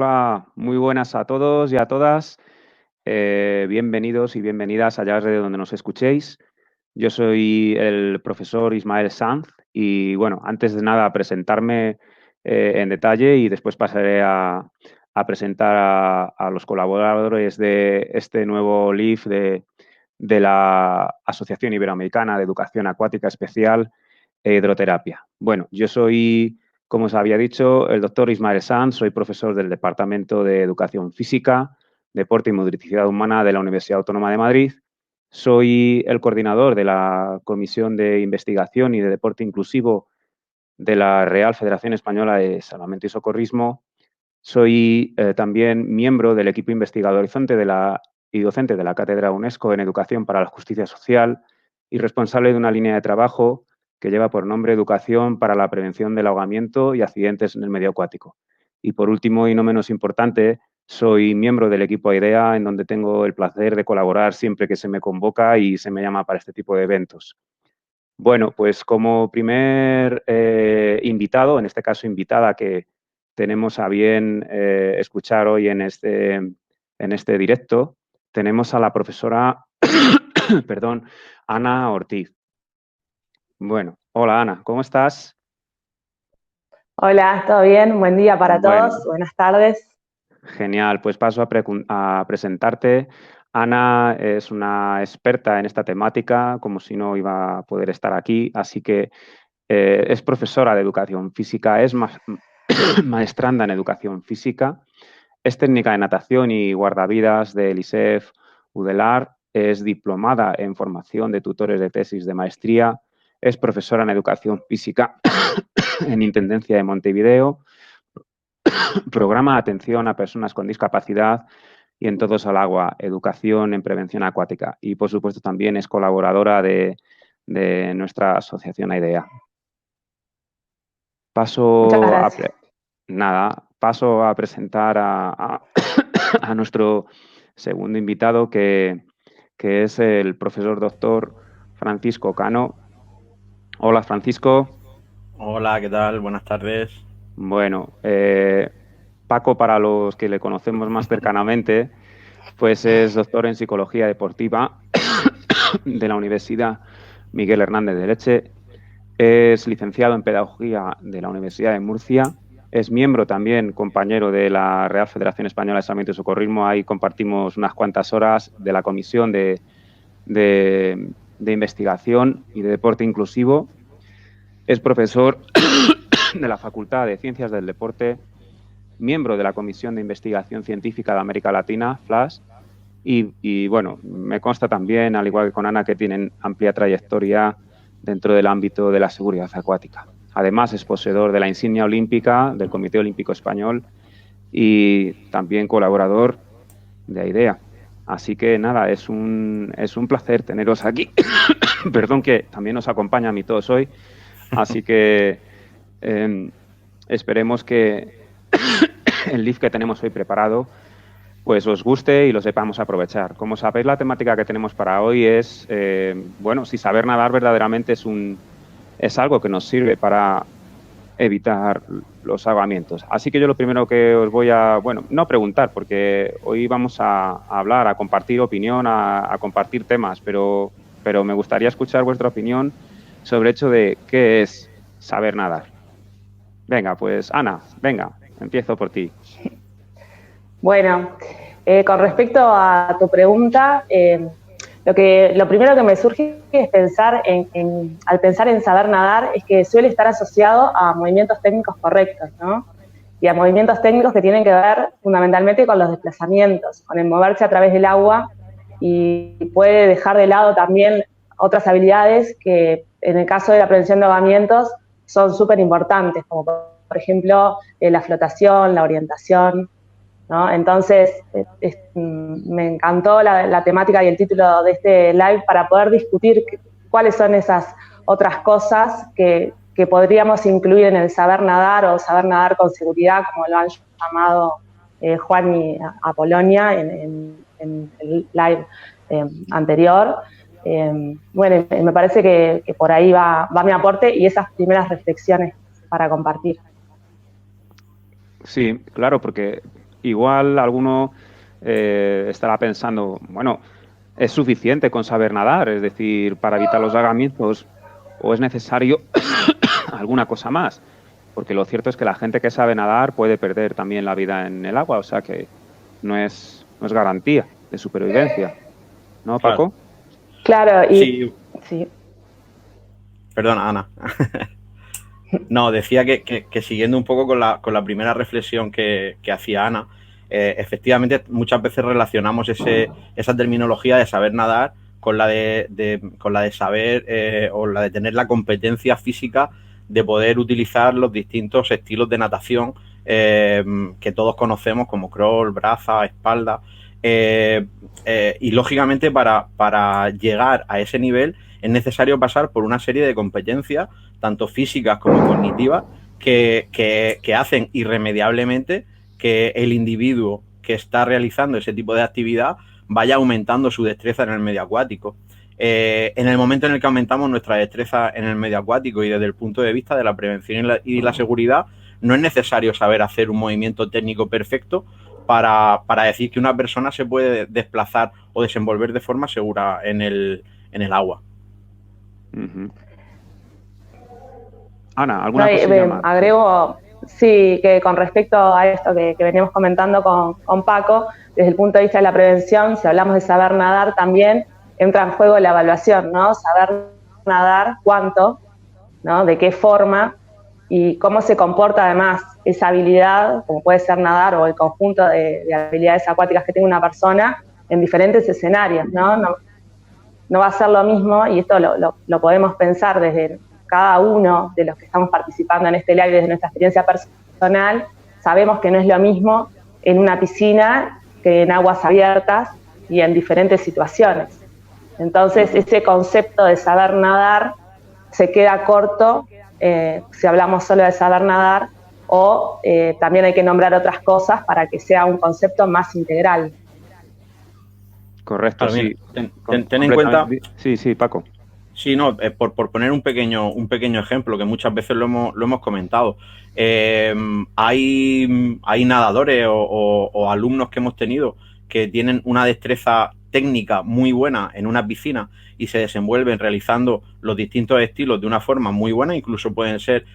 Hola, muy buenas a todos y a todas. Bienvenidos y bienvenidas allá de donde nos escuchéis. Yo soy el profesor Ismael Sanz y bueno, antes de nada presentarme en detalle y después pasaré a presentar a los colaboradores de este nuevo LIF de la Asociación Iberoamericana de Educación Acuática Especial e Hidroterapia. Bueno, yo soy, como os había dicho, el doctor Ismael Sanz, soy profesor del Departamento de Educación Física, Deporte y Motricidad Humana de la Universidad Autónoma de Madrid. Soy el coordinador de la Comisión de Investigación y de Deporte Inclusivo de la Real Federación Española de Salvamento y Socorrismo. Soy también miembro del equipo investigador y docente de la Cátedra UNESCO en Educación para la Justicia Social y responsable de una línea de trabajo que lleva por nombre Educación para la Prevención del Ahogamiento y Accidentes en el Medio Acuático. Y por último, y no menos importante, soy miembro del equipo IDEA, en donde tengo el placer de colaborar siempre que se me convoca y se me llama para este tipo de eventos. Bueno, pues como primer invitado, en este caso invitada que tenemos a bien escuchar hoy en este directo, tenemos a la profesora, perdón, Ana Ortiz. Bueno, hola Ana, ¿cómo estás? Hola, ¿todo bien? Buen día para Bueno, todos, buenas tardes. genial, pues paso a presentarte. Ana es una experta en esta temática, como si no iba a poder estar aquí, así que es profesora de educación física, es maestranda en educación física, es técnica de natación y guardavidas del ISEF UDELAR, es diplomada en formación de tutores de tesis de maestría, es profesora en educación física en Intendencia de Montevideo, programa de atención a personas con discapacidad y en Todos al Agua, educación en prevención acuática. Y, por supuesto, también es colaboradora de nuestra asociación AIDEA. Muchas Paso a, gracias. paso a presentar a nuestro segundo invitado, que es el profesor doctor Francisco Cano. Hola, Francisco. Hola, ¿qué tal? Buenas tardes. Bueno, Paco, para los que le conocemos más cercanamente, pues es doctor en psicología deportiva de la Universidad Miguel Hernández de Leche. Es licenciado en Pedagogía de la Universidad de Murcia. Es miembro también, compañero de la Real Federación Española de Salvamento y Socorrismo. Ahí compartimos unas cuantas horas de la Comisión de Investigación y de Deporte Inclusivo. Es profesor de la Facultad de Ciencias del Deporte, miembro de la Comisión de Investigación Científica de América Latina, FLAS. Y bueno, me consta también, al igual que con Ana, que tienen amplia trayectoria dentro del ámbito de la seguridad acuática. Además, es poseedor de la insignia olímpica del Comité Olímpico Español y también colaborador de AIDEA. Así que nada, es un placer teneros aquí. Perdón que también nos acompaña a mí todos hoy. Así que esperemos que el live que tenemos hoy preparado pues os guste y lo sepamos aprovechar. Como sabéis, la temática que tenemos para hoy es, bueno, si saber nadar verdaderamente es algo que nos sirve para evitar los ahogamientos. Así que yo lo primero que os voy a, bueno, no preguntar, porque hoy vamos a hablar, a compartir opinión, a compartir temas, pero me gustaría escuchar vuestra opinión sobre el hecho de qué es saber nadar. Venga, pues Ana, venga, empiezo por ti. Bueno, con respecto a tu pregunta, lo primero que me surge es pensar al pensar en saber nadar, es que suele estar asociado a movimientos técnicos correctos, ¿no? Y a movimientos técnicos que tienen que ver fundamentalmente con los desplazamientos, con el moverse a través del agua, y puede dejar de lado también otras habilidades que en el caso de la prevención de ahogamientos son súper importantes, como por ejemplo la flotación, la orientación, ¿no? Entonces, me encantó la temática y el título de este live para poder discutir cuáles son esas otras cosas que podríamos incluir en el saber nadar o saber nadar con seguridad, como lo han llamado Juan y Apolonia en el live anterior. Bueno, me parece que por ahí va mi aporte y esas primeras reflexiones para compartir. Sí, claro, porque igual alguno estará pensando, bueno, ¿es suficiente con saber nadar? Es decir, para evitar los ahogamientos, ¿o es necesario alguna cosa más? Porque lo cierto es que la gente que sabe nadar puede perder también la vida en el agua, o sea que no es garantía de supervivencia, ¿no, Claro. Paco? Claro, y Sí, sí. perdona, Ana. No, decía que siguiendo un poco con la primera reflexión que hacía Ana, efectivamente muchas veces relacionamos esa terminología de saber nadar con la con la de saber o la de tener la competencia física de poder utilizar los distintos estilos de natación que todos conocemos como crawl, braza, espalda. Y lógicamente para llegar a ese nivel es necesario pasar por una serie de competencias tanto físicas como cognitivas, que hacen irremediablemente que el individuo que está realizando ese tipo de actividad vaya aumentando su destreza en el medio acuático. En el momento en el que aumentamos nuestra destreza en el medio acuático y desde el punto de vista de la prevención y la seguridad, no es necesario saber hacer un movimiento técnico perfecto para decir que una persona se puede desplazar o desenvolver de forma segura en el agua. Uh-huh. Ana, No, ¿alguna cosilla más? Sí. agrego, sí, que con respecto a esto que veníamos comentando con Paco, desde el punto de vista de la prevención, si hablamos de saber nadar, también entra en juego la evaluación, ¿no? Saber nadar, cuánto, ¿no? De qué forma y cómo se comporta además esa habilidad, como puede ser nadar o el conjunto de habilidades acuáticas que tiene una persona en diferentes escenarios, ¿no? No va a ser lo mismo, y esto lo podemos pensar desde cada uno de los que estamos participando en este live, desde nuestra experiencia personal, sabemos que no es lo mismo en una piscina que en aguas abiertas y en diferentes situaciones. Entonces, ese concepto de saber nadar se queda corto si hablamos solo de saber nadar, o también hay que nombrar otras cosas para que sea un concepto más integral. Correcto, Claro, mira, sí. ten en cuenta. Sí, sí, Paco. Sí, no, por poner un pequeño ejemplo, que muchas veces lo hemos comentado. Hay nadadores o alumnos que hemos tenido que tienen una destreza técnica muy buena en una piscina y se desenvuelven realizando los distintos estilos de una forma muy buena, incluso pueden ser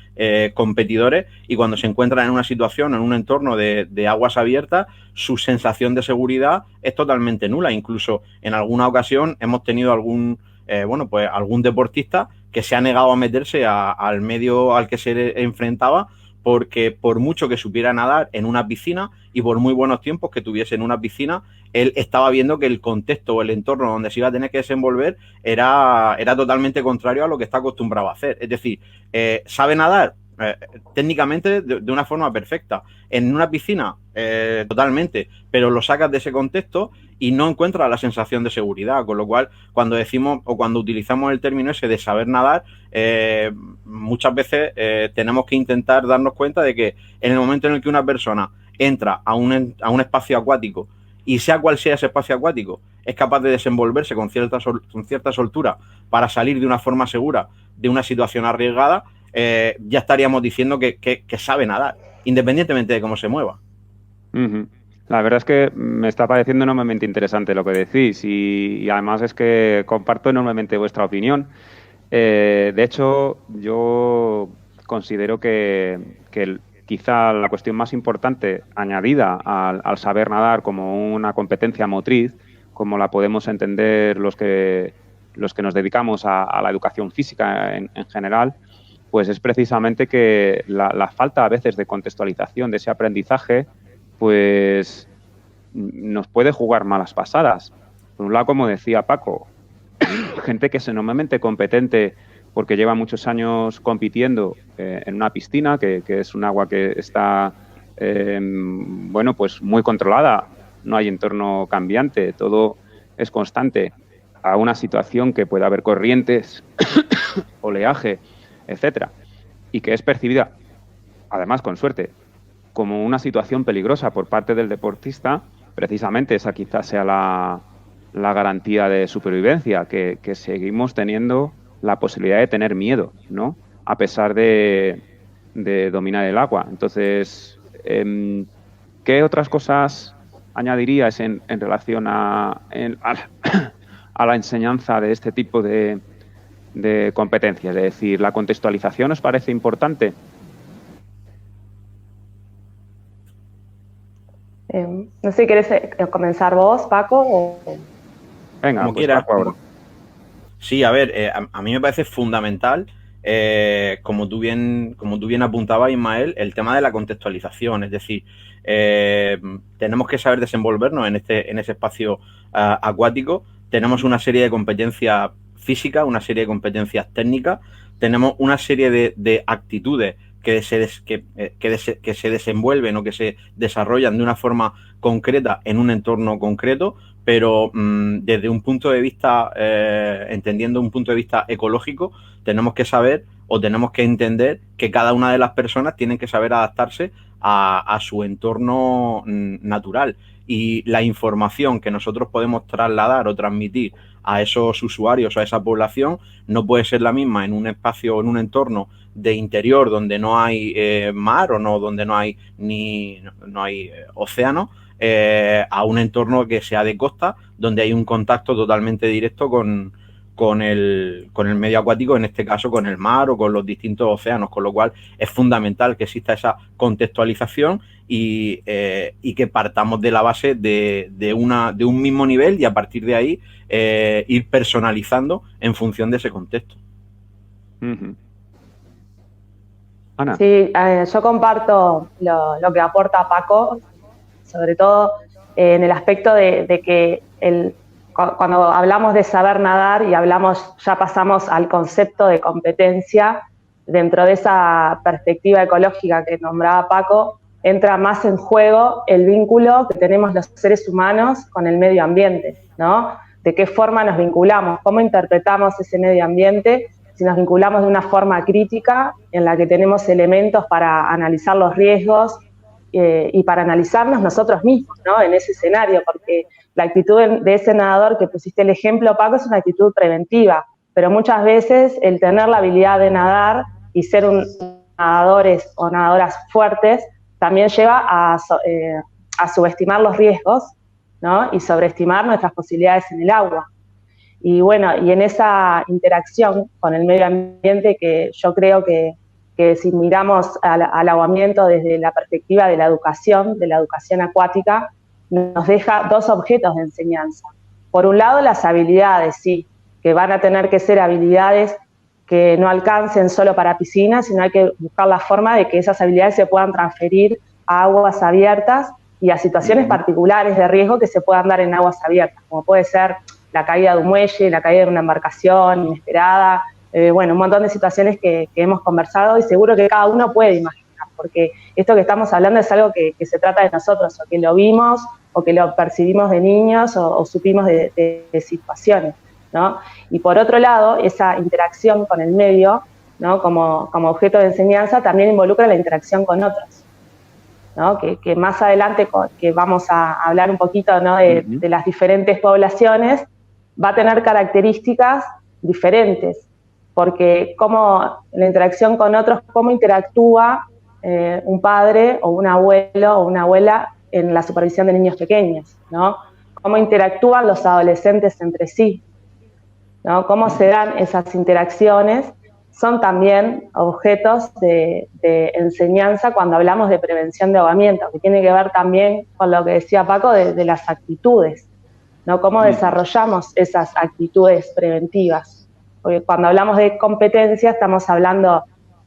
competidores, y cuando se encuentran en una situación, en un entorno de aguas abiertas, su sensación de seguridad es totalmente nula. Incluso en alguna ocasión hemos tenido pues algún deportista que se ha negado a meterse al medio al que se enfrentaba, porque por mucho que supiera nadar en una piscina y por muy buenos tiempos que tuviese en una piscina, él estaba viendo que el contexto o el entorno donde se iba a tener que desenvolver era totalmente contrario a lo que está acostumbrado a hacer. Es decir, sabe nadar técnicamente de una forma perfecta. En una piscina, totalmente, pero lo sacas de ese contexto y no encuentras la sensación de seguridad, con lo cual cuando decimos o cuando utilizamos el término ese de saber nadar, muchas veces tenemos que intentar darnos cuenta de que en el momento en el que una persona entra a un espacio acuático, y sea cual sea ese espacio acuático, es capaz de desenvolverse con cierta soltura para salir de una forma segura de una situación arriesgada, ya estaríamos diciendo que sabe nadar, independientemente de cómo se mueva. Uh-huh. La verdad es que me está pareciendo enormemente interesante lo que decís y además es que comparto enormemente vuestra opinión. De hecho, yo considero que quizá la cuestión más importante añadida al saber nadar como una competencia motriz, como la podemos entender los que nos dedicamos a la educación física en general, pues es precisamente que la falta a veces de contextualización de ese aprendizaje pues nos puede jugar malas pasadas. Por un lado, como decía Paco, gente que es enormemente competente porque lleva muchos años compitiendo en una piscina, que es un agua que está, bueno, pues muy controlada, no hay entorno cambiante, todo es constante, a una situación que puede haber corrientes, oleaje, etcétera, y que es percibida, además con suerte, como una situación peligrosa por parte del deportista, precisamente esa quizás sea la garantía de supervivencia, que seguimos teniendo la posibilidad de tener miedo, ¿no? A pesar de dominar el agua. Entonces, ¿Qué otras cosas añadirías en relación a la enseñanza de este tipo de competencias? Es decir, ¿la contextualización os parece importante? No sé, ¿querés comenzar vos, Paco? Venga, Como pues quieras. Paco ahora. Sí, a ver, a mí me parece fundamental, como tú bien apuntabas, Ismael, el tema de la contextualización. Es decir, tenemos que saber desenvolvernos en ese espacio acuático. Tenemos una serie de competencias físicas, una serie de competencias técnicas, tenemos una serie de actitudes que se desenvuelven o que se desarrollan de una forma concreta en un entorno concreto, pero desde un punto de vista, entendiendo un punto de vista ecológico, tenemos que saber o tenemos que entender que cada una de las personas tienen que saber adaptarse a su entorno natural. Y la información que nosotros podemos trasladar o transmitir a esos usuarios, a esa población, no puede ser la misma en un espacio, en un entorno de interior donde no hay mar o no, donde no hay océano, a un entorno que sea de costa, donde hay un contacto totalmente directo con el medio acuático, en este caso con el mar o con los distintos océanos, con lo cual es fundamental que exista esa contextualización y que partamos de la base de un mismo nivel y a partir de ahí ir personalizando en función de ese contexto. Uh-huh. Ana. Sí, yo comparto lo que aporta Paco, sobre todo en el aspecto de que cuando hablamos de saber nadar y ya pasamos al concepto de competencia, dentro de esa perspectiva ecológica que nombraba Paco, entra más en juego el vínculo que tenemos los seres humanos con el medio ambiente, ¿no? De qué forma nos vinculamos, cómo interpretamos ese medio ambiente, si nos vinculamos de una forma crítica en la que tenemos elementos para analizar los riesgos y para analizarnos nosotros mismos, ¿no? En ese escenario, porque la actitud de ese nadador que pusiste el ejemplo, Paco, es una actitud preventiva, pero muchas veces el tener la habilidad de nadar y ser nadadores o nadadoras fuertes también lleva a subestimar los riesgos, ¿no? Y sobreestimar nuestras posibilidades en el agua. Y bueno, y en esa interacción con el medio ambiente, que yo creo que si miramos al ahogamiento desde la perspectiva de la educación acuática, nos deja dos objetos de enseñanza. Por un lado, las habilidades, sí, que van a tener que ser habilidades que no alcancen solo para piscinas, sino hay que buscar la forma de que esas habilidades se puedan transferir a aguas abiertas y a situaciones particulares de riesgo que se puedan dar en aguas abiertas, como puede ser la caída de un muelle, la caída de una embarcación inesperada, bueno, un montón de situaciones que hemos conversado y seguro que cada uno puede imaginar, porque esto que estamos hablando es algo que se trata de nosotros, o que lo vimos, o que lo percibimos de niños, o supimos de situaciones, ¿no? Y por otro lado, esa interacción con el medio, ¿no? Como objeto de enseñanza, también involucra la interacción con otros, ¿no? Que más adelante, que vamos a hablar un poquito, ¿no? de las diferentes poblaciones, va a tener características diferentes, porque como la interacción con otros, cómo interactúa un padre o un abuelo o una abuela en la supervisión de niños pequeños, ¿no? Cómo interactúan los adolescentes entre sí, ¿no? Cómo se dan esas interacciones, son también objetos de enseñanza cuando hablamos de prevención de ahogamiento, que tiene que ver también con lo que decía Paco de las actitudes, ¿no? Cómo desarrollamos esas actitudes preventivas. Porque cuando hablamos de competencia estamos hablando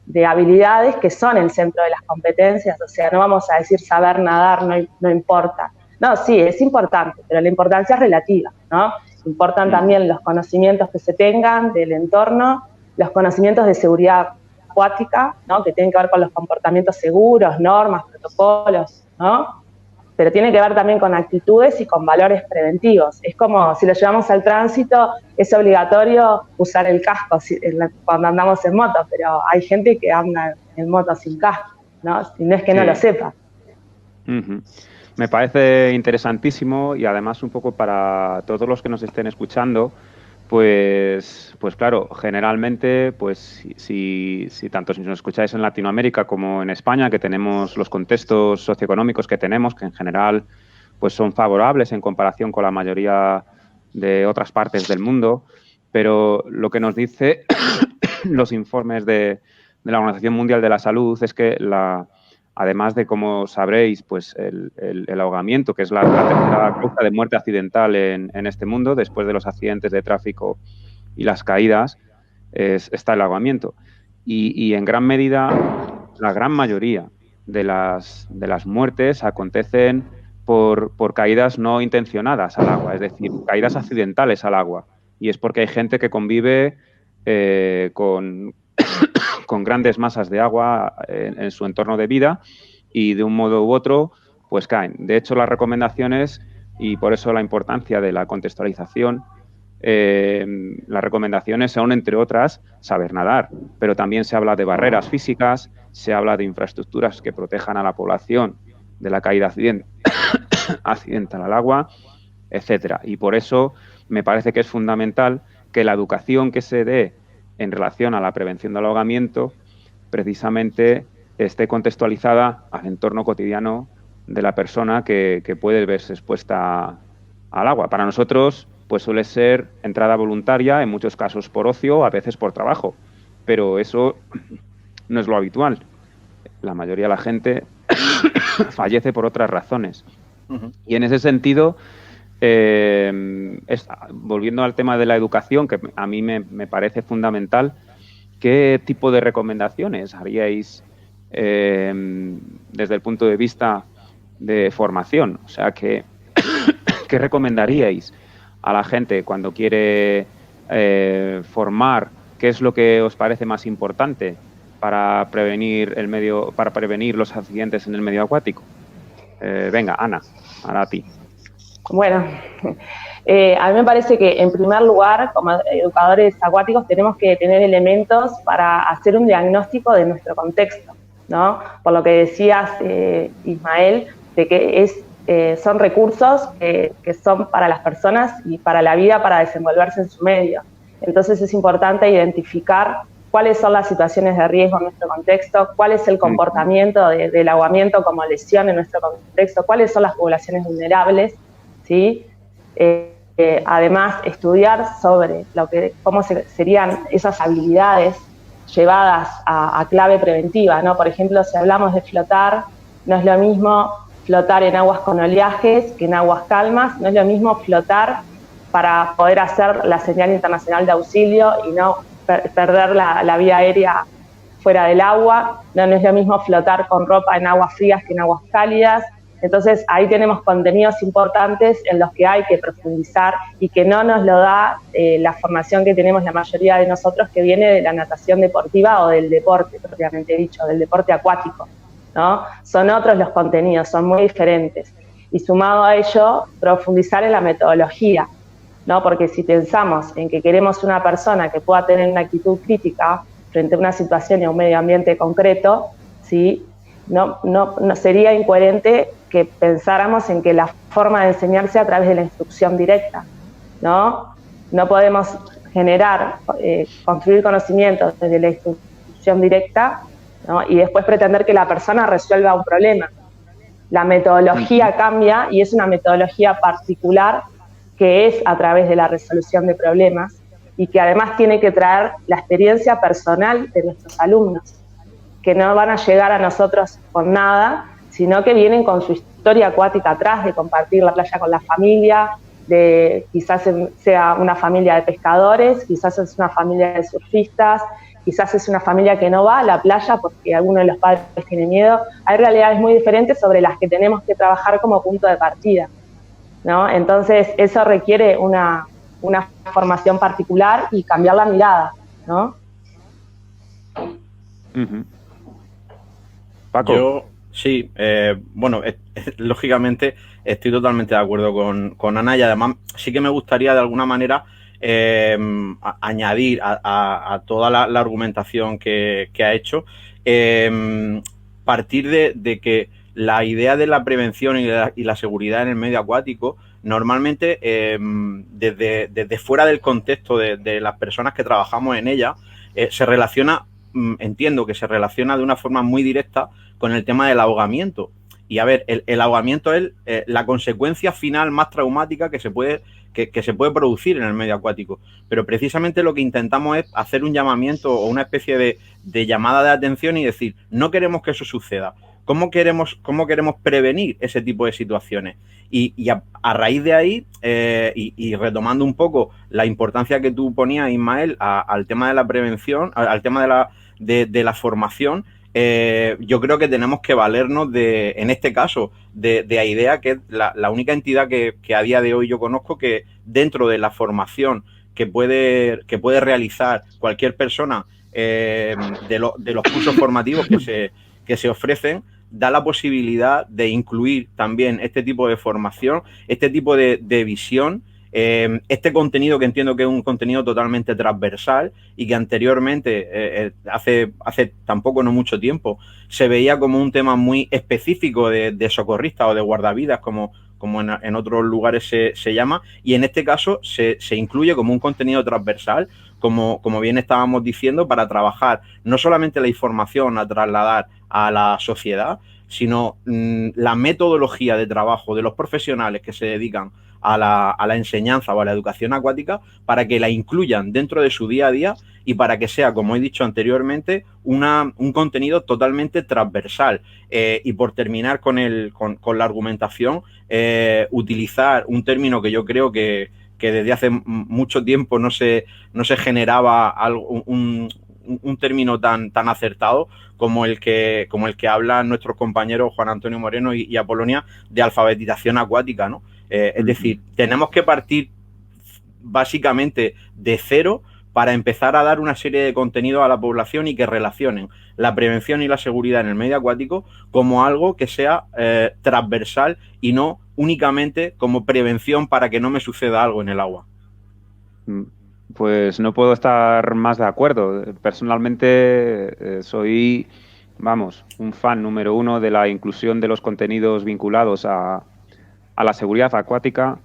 de habilidades que son el centro de las competencias, o sea, no vamos a decir saber nadar, no importa. No, sí, es importante, pero la importancia es relativa, ¿no? Importan también los conocimientos que se tengan del entorno, los conocimientos de seguridad acuática, ¿no? Que tienen que ver con los comportamientos seguros, normas, protocolos, ¿no? Pero tiene que ver también con actitudes y con valores preventivos. Es como si lo llevamos al tránsito, es obligatorio usar el casco cuando andamos en moto, pero hay gente que anda en moto sin casco, ¿no? Y no es que no lo sepa. Me parece interesantísimo y además un poco para todos los que nos estén escuchando, Pues claro, generalmente, pues si tanto si nos escucháis en Latinoamérica como en España, que tenemos los contextos socioeconómicos que tenemos, que en general pues son favorables en comparación con la mayoría de otras partes del mundo, pero lo que nos dice los informes de la Organización Mundial de la Salud es que además de, como sabréis, pues el ahogamiento, que es la tercera causa de muerte accidental en este mundo, después de los accidentes de tráfico y las caídas, está el ahogamiento. Y en gran medida, la gran mayoría de las muertes acontecen por caídas no intencionadas al agua, es decir, caídas accidentales al agua. Y es porque hay gente que convive con grandes masas de agua en su entorno de vida y de un modo u otro pues caen. De hecho, las recomendaciones, y por eso la importancia de la contextualización, las recomendaciones son, entre otras, saber nadar, pero también se habla de barreras físicas, se habla de infraestructuras que protejan a la población de la caída accidental al agua, etcétera. Y por eso me parece que es fundamental que la educación que se dé en relación a la prevención del ahogamiento precisamente esté contextualizada al entorno cotidiano de la persona que puede verse expuesta al agua. Para nosotros, pues suele ser entrada voluntaria, en muchos casos por ocio, a veces por trabajo, pero eso no es lo habitual. La mayoría de la gente fallece por otras razones. Y en ese sentido, volviendo al tema de la educación, que a mí me parece fundamental, ¿qué tipo de recomendaciones haríais desde el punto de vista de formación? O sea, ¿qué recomendaríais a la gente cuando quiere formar? ¿Qué es lo que os parece más importante para prevenir los accidentes en el medio acuático? Venga, Ana, ahora a ti. Bueno, a mí me parece que en primer lugar, como educadores acuáticos, tenemos que tener elementos para hacer un diagnóstico de nuestro contexto, ¿no? Por lo que decías, Ismael, de que son recursos que son para las personas y para la vida, para desenvolverse en su medio. Entonces es importante identificar cuáles son las situaciones de riesgo en nuestro contexto, cuál es el comportamiento del ahogamiento como lesión en nuestro contexto, cuáles son las poblaciones vulnerables, ¿sí? Además, estudiar sobre cómo serían esas habilidades llevadas a clave preventiva, ¿no? Por ejemplo, si hablamos de flotar, no es lo mismo flotar en aguas con oleajes que en aguas calmas, no es lo mismo flotar para poder hacer la señal internacional de auxilio y no perder la vía aérea fuera del agua, no es lo mismo flotar con ropa en aguas frías que en aguas cálidas. Entonces ahí tenemos contenidos importantes en los que hay que profundizar y que no nos lo da la formación que tenemos la mayoría de nosotros, que viene de la natación deportiva o del deporte, propiamente dicho, del deporte acuático, ¿no? Son otros los contenidos, son muy diferentes. Y sumado a ello, profundizar en la metodología, ¿no? Porque si pensamos en que queremos una persona que pueda tener una actitud crítica frente a una situación y a un medio ambiente concreto, ¿sí? No sería incoherente que pensáramos en que la forma de enseñar sea a través de la instrucción directa, ¿no? No podemos construir conocimientos desde la instrucción directa, ¿no? Y después pretender que la persona resuelva un problema. La metodología cambia y es una metodología particular que es a través de la resolución de problemas y que además tiene que traer la experiencia personal de nuestros alumnos, que no van a llegar a nosotros con nada, sino que vienen con su historia acuática atrás, de compartir la playa con la familia, de quizás sea una familia de pescadores, quizás es una familia de surfistas, quizás es una familia que no va a la playa porque alguno de los padres tiene miedo. Hay realidades muy diferentes sobre las que tenemos que trabajar como punto de partida, ¿no? Entonces eso requiere una formación particular y cambiar la mirada, ¿no? Paco. Yo sí, bueno, lógicamente estoy totalmente de acuerdo con Ana, y además sí que me gustaría de alguna manera añadir a toda la argumentación que ha hecho, partir de que la idea de la prevención y la seguridad en el medio acuático normalmente desde fuera del contexto de las personas que trabajamos en ella, se relaciona, entiendo que se relaciona de una forma muy directa con el tema del ahogamiento. Y a ver, el ahogamiento es la consecuencia final más traumática que se puede producir en el medio acuático. Pero precisamente lo que intentamos es hacer un llamamiento o una especie de llamada de atención y decir, no queremos que eso suceda. ¿Cómo queremos prevenir ese tipo de situaciones? Y a raíz de ahí, y retomando un poco la importancia que tú ponías, Ismael, al tema de la prevención, al tema de la formación, yo creo que tenemos que valernos en este caso, de AIDEA, que es la única entidad que a día de hoy yo conozco que dentro de la formación que puede realizar cualquier persona de los cursos formativos que se ofrecen, da la posibilidad de incluir también este tipo de formación, este tipo de visión, este contenido que entiendo que es un contenido totalmente transversal y que anteriormente, hace tampoco no mucho tiempo, se veía como un tema muy específico de socorristas o de guardavidas, como en otros lugares se llama, y en este caso se incluye como un contenido transversal, como bien estábamos diciendo, para trabajar no solamente la información a trasladar a la sociedad, sino la metodología de trabajo de los profesionales que se dedican a la enseñanza o a la educación acuática, para que la incluyan dentro de su día a día y para que sea, como he dicho anteriormente, un contenido totalmente transversal. Y por terminar con la argumentación, utilizar un término que yo creo que desde hace mucho tiempo no se generaba un término tan acertado como el que hablan nuestros compañeros Juan Antonio Moreno y Apolonia, de alfabetización acuática, ¿no? Es decir, tenemos que partir básicamente de cero para empezar a dar una serie de contenidos a la población y que relacionen la prevención y la seguridad en el medio acuático como algo que sea transversal y no únicamente como prevención para que no me suceda algo en el agua. Pues no puedo estar más de acuerdo. Personalmente soy, un fan número uno de la inclusión de los contenidos vinculados a la seguridad acuática,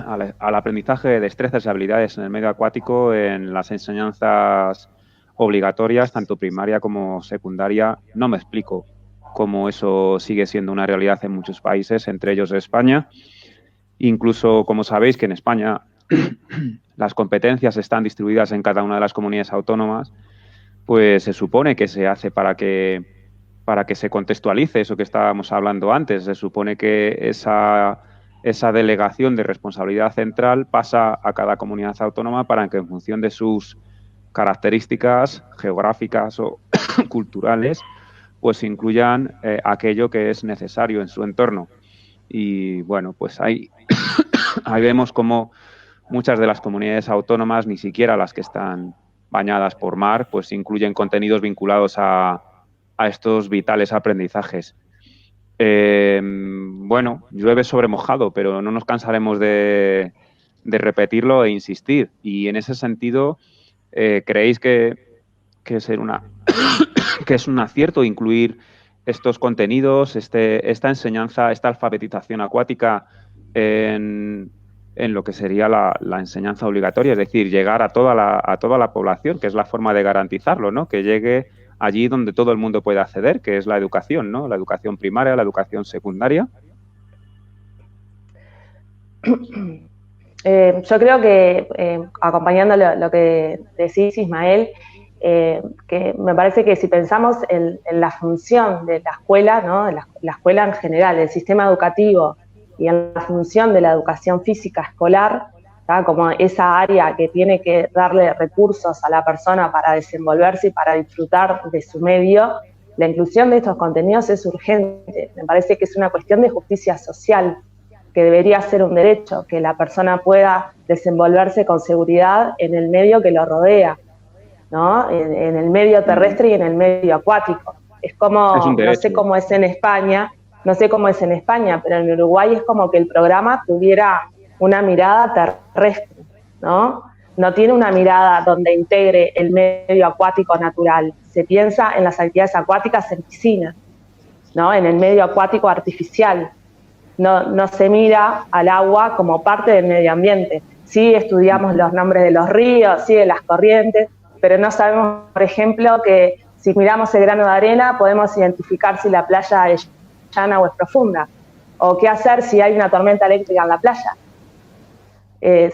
al aprendizaje de destrezas y habilidades en el medio acuático, en las enseñanzas obligatorias, tanto primaria como secundaria. No me explico cómo eso sigue siendo una realidad en muchos países, entre ellos España. Incluso, como sabéis, que en España las competencias están distribuidas en cada una de las comunidades autónomas, pues se supone que se hace para que se contextualice eso que estábamos hablando antes. Se supone que esa delegación de responsabilidad central pasa a cada comunidad autónoma para que, en función de sus características geográficas o culturales, pues incluyan aquello que es necesario en su entorno. Y bueno, pues ahí vemos cómo muchas de las comunidades autónomas, ni siquiera las que están bañadas por mar, pues incluyen contenidos vinculados a estos vitales aprendizajes. Bueno, llueve sobre mojado, pero no nos cansaremos de repetirlo e insistir. Y en ese sentido, ¿creéis que es un acierto incluir estos contenidos, esta enseñanza, esta alfabetización acuática en lo que sería la enseñanza obligatoria? Es decir, llegar a toda la población, que es la forma de garantizarlo, ¿no? Que llegue allí donde todo el mundo puede acceder, que es la educación, ¿no? La educación primaria, la educación secundaria. Yo creo que, acompañando lo que decís, Ismael, que me parece que si pensamos en la función de la escuela, ¿no? La escuela en general, el sistema educativo, y en la función de la educación física escolar, ¿tá? Como esa área que tiene que darle recursos a la persona para desenvolverse y para disfrutar de su medio, la inclusión de estos contenidos es urgente. Me parece que es una cuestión de justicia social, que debería ser un derecho, que la persona pueda desenvolverse con seguridad en el medio que lo rodea, ¿no? En el medio terrestre y en el medio acuático. Es como, no sé cómo es en España, pero en Uruguay es como que el programa tuviera una mirada terrestre, ¿no? No tiene una mirada donde integre el medio acuático natural. Se piensa en las actividades acuáticas en piscina, ¿no? En el medio acuático artificial. no se mira al agua como parte del medio ambiente. Sí estudiamos los nombres de los ríos, sí de las corrientes, pero no sabemos, por ejemplo, que si miramos el grano de arena podemos identificar si la playa es llana o es profunda, o qué hacer si hay una tormenta eléctrica en la playa.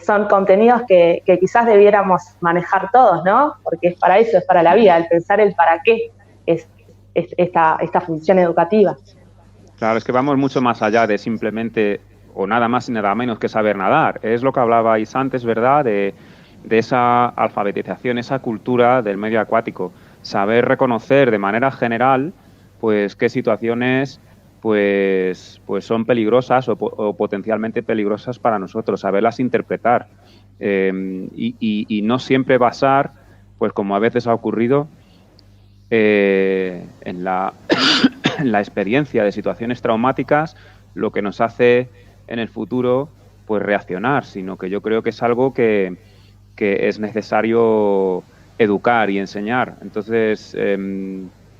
Son contenidos que quizás debiéramos manejar todos, ¿no? Porque es para eso, es para la vida, el pensar el para qué es esta función educativa. Claro, es que vamos mucho más allá de simplemente, o nada más y nada menos que saber nadar. Es lo que hablabais antes, ¿verdad? De esa alfabetización, esa cultura del medio acuático. Saber reconocer de manera general, pues, qué situaciones pues son peligrosas o potencialmente peligrosas para nosotros, saberlas interpretar y no siempre basar, pues como a veces ha ocurrido, en la experiencia de situaciones traumáticas, lo que nos hace en el futuro pues reaccionar, sino que yo creo que es algo que es necesario educar y enseñar. Entonces,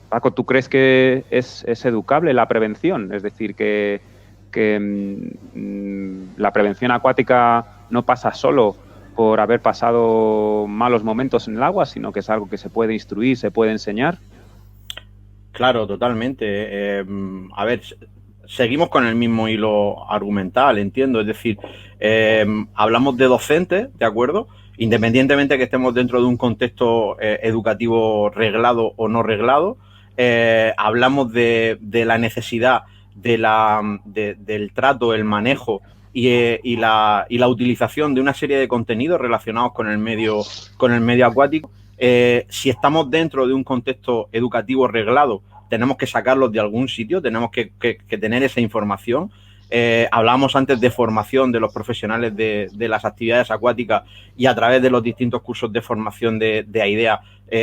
Paco, ¿tú crees que es educable la prevención? Es decir, que la prevención acuática no pasa solo por haber pasado malos momentos en el agua, sino que es algo que se puede instruir, se puede enseñar. Claro, totalmente. A ver, seguimos con el mismo hilo argumental, entiendo. Es decir, hablamos de docentes, ¿de acuerdo? Independientemente que estemos dentro de un contexto educativo reglado o no reglado, hablamos de la necesidad del trato, el manejo y la utilización de una serie de contenidos relacionados con el medio acuático. Si estamos dentro de un contexto educativo reglado, tenemos que sacarlos de algún sitio, tenemos que tener esa información. Hablábamos antes de formación de los profesionales de las actividades acuáticas y a través de los distintos cursos de formación de AIDEA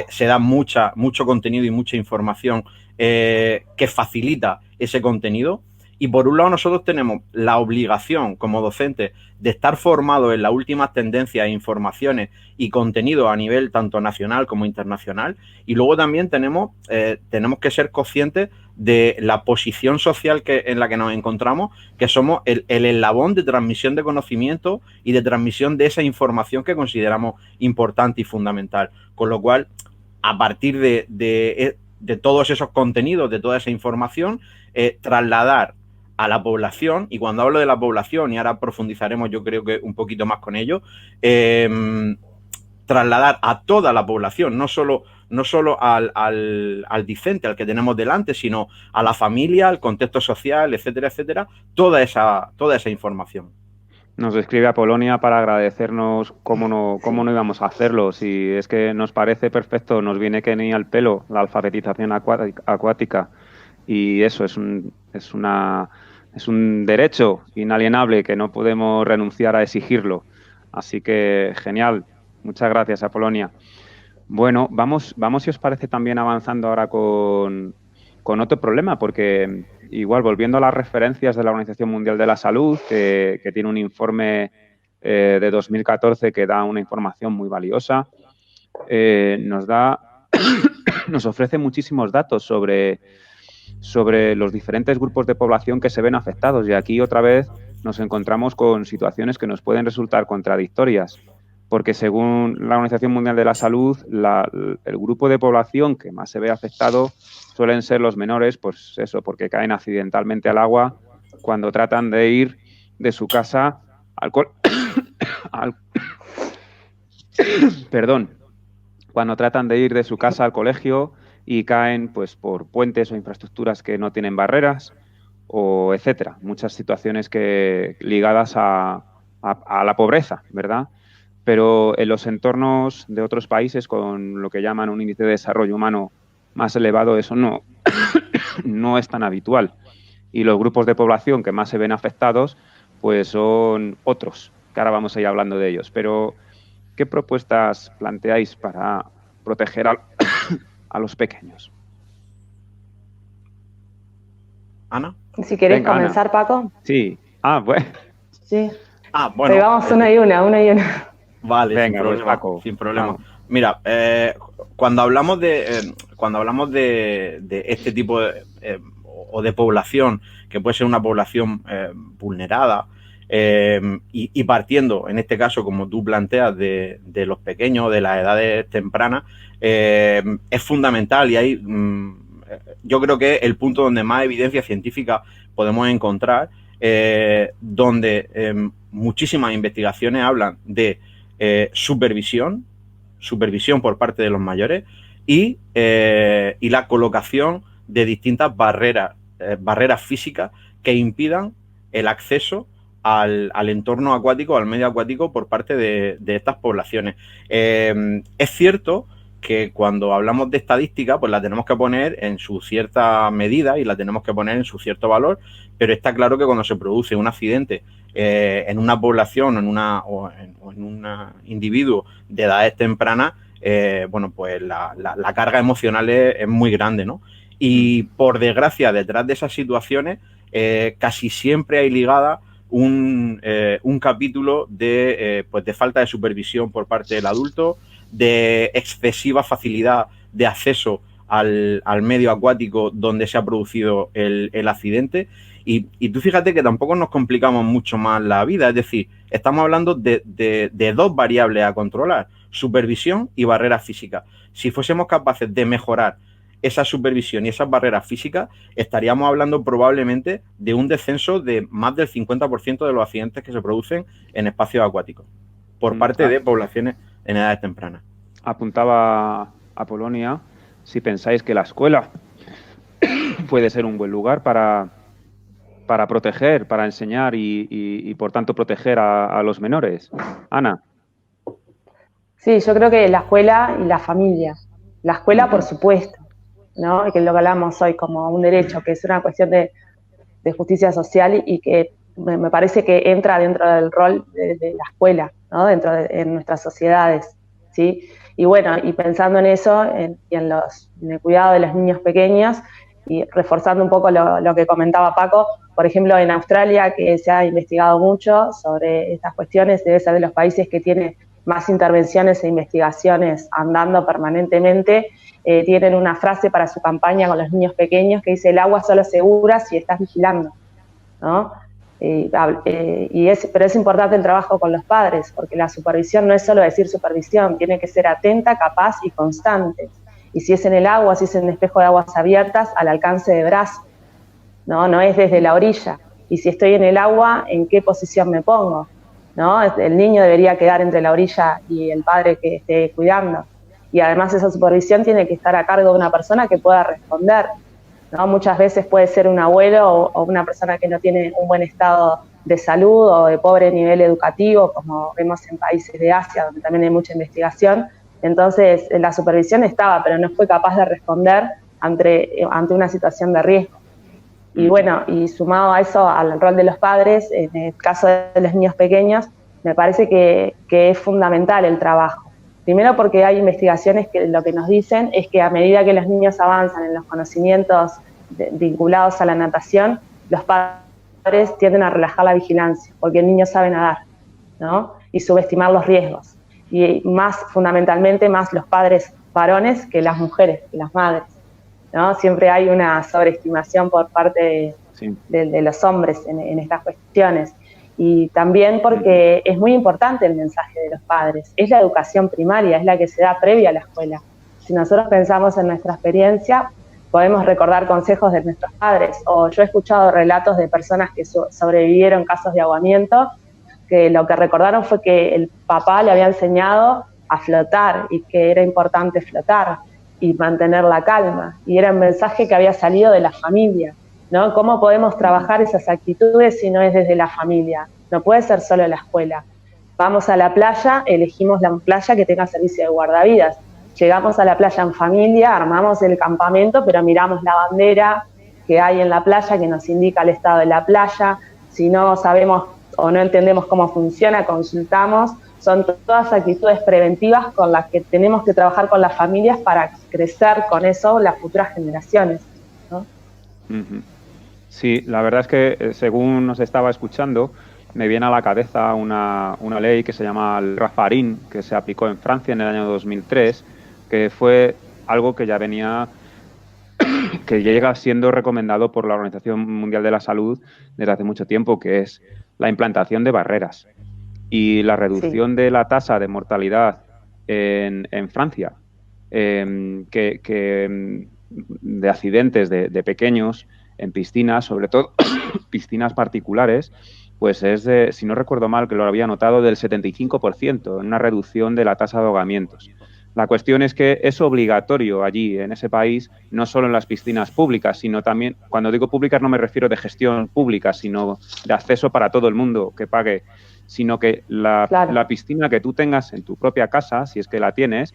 se da mucho contenido y mucha información que facilita ese contenido. Y por un lado nosotros tenemos la obligación como docentes de estar formados en las últimas tendencias e informaciones y contenido a nivel tanto nacional como internacional. Y luego también tenemos que ser conscientes de la posición social en la que nos encontramos, que somos el eslabón de transmisión de conocimiento y de transmisión de esa información que consideramos importante y fundamental. Con lo cual, a partir de todos esos contenidos, de toda esa información, trasladar a la población, y cuando hablo de la población, y ahora profundizaremos yo creo que un poquito más con ello, trasladar a toda la población, no solo al discente, al que tenemos delante, sino a la familia, al contexto social, etcétera, etcétera, toda esa información. Nos escribe Apolonia para agradecernos cómo no íbamos a hacerlo. Si es que nos parece perfecto, nos viene que ni al pelo la alfabetización acuática. Y eso es un derecho inalienable que no podemos renunciar a exigirlo. Así que genial. Muchas gracias, Apolonia. Bueno, vamos si os parece también avanzando ahora con otro problema, porque igual volviendo a las referencias de la Organización Mundial de la Salud, que tiene un informe de 2014 que da una información muy valiosa, nos ofrece muchísimos datos sobre los diferentes grupos de población que se ven afectados. Y aquí otra vez nos encontramos con situaciones que nos pueden resultar contradictorias, porque según la Organización Mundial de la Salud, el grupo de población que más se ve afectado suelen ser los menores, pues eso, porque caen accidentalmente al agua cuando tratan de ir de su casa cuando tratan de ir de su casa al colegio y caen pues por puentes o infraestructuras que no tienen barreras, o etcétera. Muchas situaciones ligadas a la pobreza, ¿verdad? Pero en los entornos de otros países con lo que llaman un índice de desarrollo humano más elevado, eso no es tan habitual. Y los grupos de población que más se ven afectados, pues son otros, que ahora vamos a ir hablando de ellos. Pero, ¿qué propuestas planteáis para proteger a los pequeños? ¿Ana? Si querés comenzar, Ana. Paco. Sí. Bueno. Sí. Bueno. Pero vamos una y una. Vale, venga, sin problema. Paco, sin problema. Vamos. Mira, cuando hablamos de este tipo de, o de población, que puede ser una población vulnerada, y partiendo, en este caso, como tú planteas, de los pequeños, de las edades tempranas, es fundamental y hay, yo creo que es el punto donde más evidencia científica podemos encontrar, donde muchísimas investigaciones hablan de supervisión por parte de los mayores y la colocación de distintas barreras físicas que impidan el acceso al entorno acuático, al medio acuático por parte de estas poblaciones. Es cierto que cuando hablamos de estadística, pues la tenemos que poner en su cierta medida y la tenemos que poner en su cierto valor, pero está claro que cuando se produce un accidente en una población o en un individuo de edades tempranas, bueno, pues la carga emocional es muy grande, ¿no? Y por desgracia, detrás de esas situaciones, casi siempre hay ligada un capítulo de falta de supervisión por parte del adulto, de excesiva facilidad de acceso al medio acuático donde se ha producido el accidente. Y tú fíjate que tampoco nos complicamos mucho más la vida, es decir, estamos hablando de dos variables a controlar, supervisión y barreras físicas. Si fuésemos capaces de mejorar esa supervisión y esas barreras físicas, estaríamos hablando probablemente de un descenso de más del 50% de los accidentes que se producen en espacios acuáticos por parte de poblaciones en edades tempranas. Apuntaba a Polonia, si pensáis que la escuela puede ser un buen lugar para proteger, para enseñar y por tanto proteger a los menores. Ana. Sí, yo creo que la escuela y la familia. La escuela, por supuesto, ¿no? Que es lo que hablamos hoy como un derecho, que es una cuestión de justicia social y que me parece que entra dentro del rol de la escuela, ¿no? En nuestras sociedades, ¿sí? Y bueno, y pensando en eso, en el cuidado de los niños pequeños y reforzando un poco lo que comentaba Paco, por ejemplo, en Australia, que se ha investigado mucho sobre estas cuestiones, debe ser de los países que tiene más intervenciones e investigaciones andando permanentemente, tienen una frase para su campaña con los niños pequeños que dice: el agua solo es segura si estás vigilando, ¿no? Pero es importante el trabajo con los padres, porque la supervisión no es solo decir supervisión, tiene que ser atenta, capaz y constante. Y si es en el agua, si es en el espejo de aguas abiertas, al alcance de brazo, ¿no? No es desde la orilla. Y si estoy en el agua, ¿en qué posición me pongo? ¿No? El niño debería quedar entre la orilla y el padre que esté cuidando. Y además esa supervisión tiene que estar a cargo de una persona que pueda responder, ¿no? Muchas veces puede ser un abuelo o una persona que no tiene un buen estado de salud o de pobre nivel educativo, como vemos en países de Asia, donde también hay mucha investigación. Entonces, la supervisión estaba, pero no fue capaz de responder ante una situación de riesgo. Y bueno, y sumado a eso, al rol de los padres, en el caso de los niños pequeños, me parece que es fundamental el trabajo. Primero porque hay investigaciones que lo que nos dicen es que a medida que los niños avanzan en los conocimientos vinculados a la natación, los padres tienden a relajar la vigilancia, porque el niño sabe nadar, ¿no? Y subestimar los riesgos. Y más, fundamentalmente, más los padres varones que las mujeres, que las madres, ¿no? Siempre hay una sobreestimación por parte de los hombres en estas cuestiones. Y también porque es muy importante el mensaje de los padres. Es la educación primaria, es la que se da previa a la escuela. Si nosotros pensamos en nuestra experiencia, podemos recordar consejos de nuestros padres. O yo he escuchado relatos de personas que sobrevivieron casos de ahogamiento, que lo que recordaron fue que el papá le había enseñado a flotar y que era importante flotar y mantener la calma. Y era un mensaje que había salido de la familia, ¿no? ¿Cómo podemos trabajar esas actitudes si no es desde la familia? No puede ser solo la escuela. Vamos a la playa, elegimos la playa que tenga servicio de guardavidas. Llegamos a la playa en familia, armamos el campamento, pero miramos la bandera que hay en la playa que nos indica el estado de la playa. Si no sabemos o no entendemos cómo funciona, consultamos. Son todas actitudes preventivas con las que tenemos que trabajar con las familias para crecer con eso las futuras generaciones, ¿no? Sí, la verdad es que según nos estaba escuchando, me viene a la cabeza una ley que se llama el Raffarin, que se aplicó en Francia en el año 2003, que fue algo que ya venía que llega siendo recomendado por la Organización Mundial de la Salud desde hace mucho tiempo, que es la implantación de barreras y la reducción de la tasa de mortalidad en Francia, de accidentes de pequeños en piscinas, sobre todo piscinas particulares, pues es de, si no recuerdo mal, que lo había notado, del 75%, en una reducción de la tasa de ahogamientos. La cuestión es que es obligatorio allí, en ese país, no solo en las piscinas públicas, sino también, cuando digo públicas no me refiero de gestión pública, sino de acceso para todo el mundo que pague, sino que la piscina que tú tengas en tu propia casa, si es que la tienes,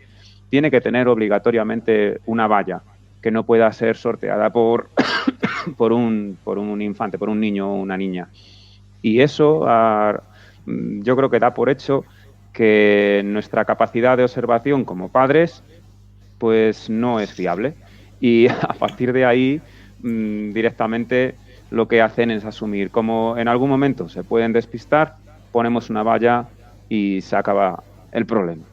tiene que tener obligatoriamente una valla que no pueda ser sorteada por un infante, por un niño o una niña. Y eso yo creo que da por hecho que nuestra capacidad de observación como padres pues no es fiable. Y a partir de ahí, directamente lo que hacen es asumir como en algún momento se pueden despistar, ponemos una valla y se acaba el problema.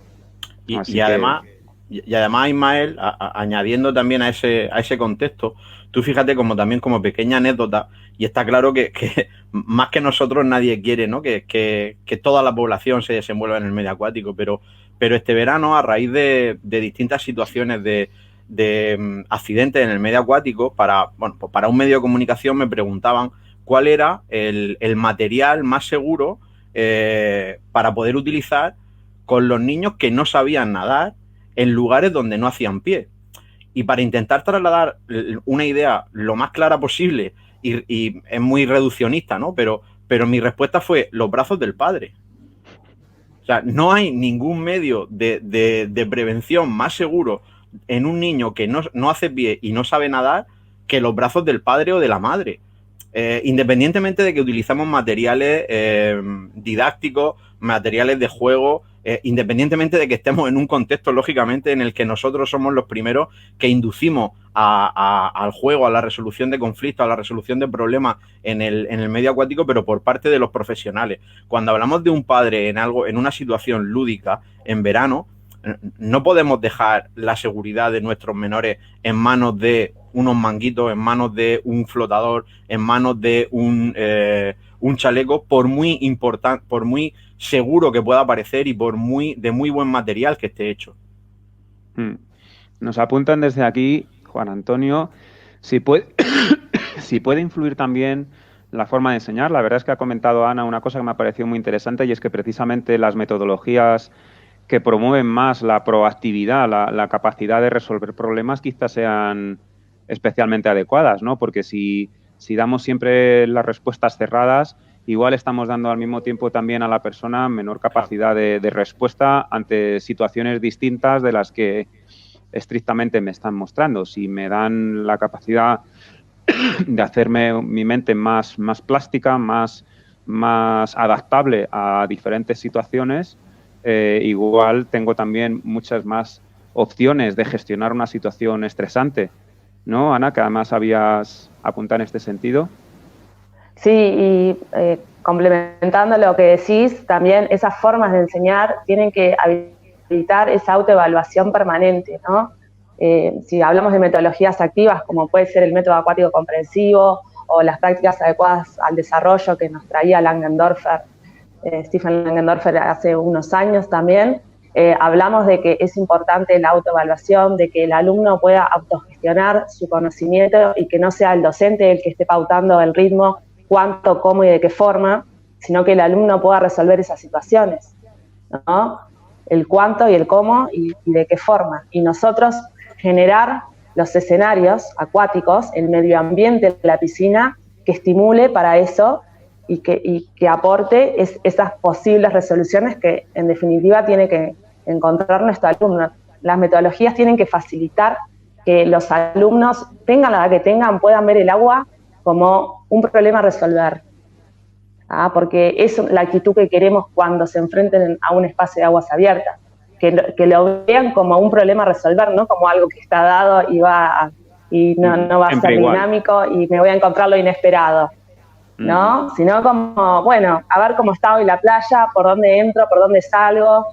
Y además, Ismael, añadiendo también a ese contexto, tú fíjate como también como pequeña anécdota, y está claro que más que nosotros nadie quiere, ¿no? que toda la población se desenvuelva en el medio acuático, pero este verano, a raíz de distintas situaciones de accidentes en el medio acuático, para un medio de comunicación me preguntaban cuál era el material más seguro para poder utilizar con los niños que no sabían nadar en lugares donde no hacían pie. Y para intentar trasladar una idea lo más clara posible, y es muy reduccionista, ¿no? Pero mi respuesta fue los brazos del padre. O sea, no hay ningún medio de prevención más seguro en un niño que no hace pie y no sabe nadar que los brazos del padre o de la madre. Independientemente de que utilizamos materiales didácticos, materiales de juego, independientemente de que estemos en un contexto, lógicamente, en el que nosotros somos los primeros que inducimos al juego, a la resolución de conflictos, a la resolución de problemas en el medio acuático, pero por parte de los profesionales. Cuando hablamos de un padre en una situación lúdica, en verano, no podemos dejar la seguridad de nuestros menores en manos de unos manguitos, en manos de un flotador, en manos de un chaleco, por muy importante, por muy seguro que pueda parecer y de muy buen material que esté hecho. Nos apuntan desde aquí, Juan Antonio, si puede influir también la forma de enseñar. La verdad es que ha comentado Ana una cosa que me ha parecido muy interesante, y es que precisamente las metodologías que promueven más la proactividad, la capacidad de resolver problemas, quizás sean especialmente adecuadas, ¿no? Porque si damos siempre las respuestas cerradas, igual estamos dando al mismo tiempo también a la persona menor capacidad de respuesta ante situaciones distintas de las que estrictamente me están mostrando. Si me dan la capacidad de hacerme mi mente más plástica, más adaptable a diferentes situaciones, igual tengo también muchas más opciones de gestionar una situación estresante, ¿no, Ana? Que además habías apuntado en este sentido. Sí, y complementando lo que decís, también esas formas de enseñar tienen que habilitar esa autoevaluación permanente, ¿no? Si hablamos de metodologías activas, como puede ser el método acuático comprensivo o las prácticas adecuadas al desarrollo que nos traía Stephen Langendorfer hace unos años también, hablamos de que es importante la autoevaluación, de que el alumno pueda autogestionar su conocimiento y que no sea el docente el que esté pautando el ritmo, cuánto, cómo y de qué forma, sino que el alumno pueda resolver esas situaciones, ¿no? El cuánto y el cómo y de qué forma. Y nosotros generar los escenarios acuáticos, el medio ambiente de la piscina, que estimule para eso y que aporte esas posibles resoluciones que en definitiva tiene que encontrar nuestro alumno. Las metodologías tienen que facilitar que los alumnos, tengan la edad que tengan, puedan ver el agua como un problema a resolver. Porque es la actitud que queremos cuando se enfrenten a un espacio de aguas abiertas, que lo vean como un problema a resolver, no como algo que está dado y no va a ser dinámico y me voy a encontrar lo inesperado, ¿no? Sino como, bueno, a ver cómo está hoy la playa, por dónde entro, por dónde salgo,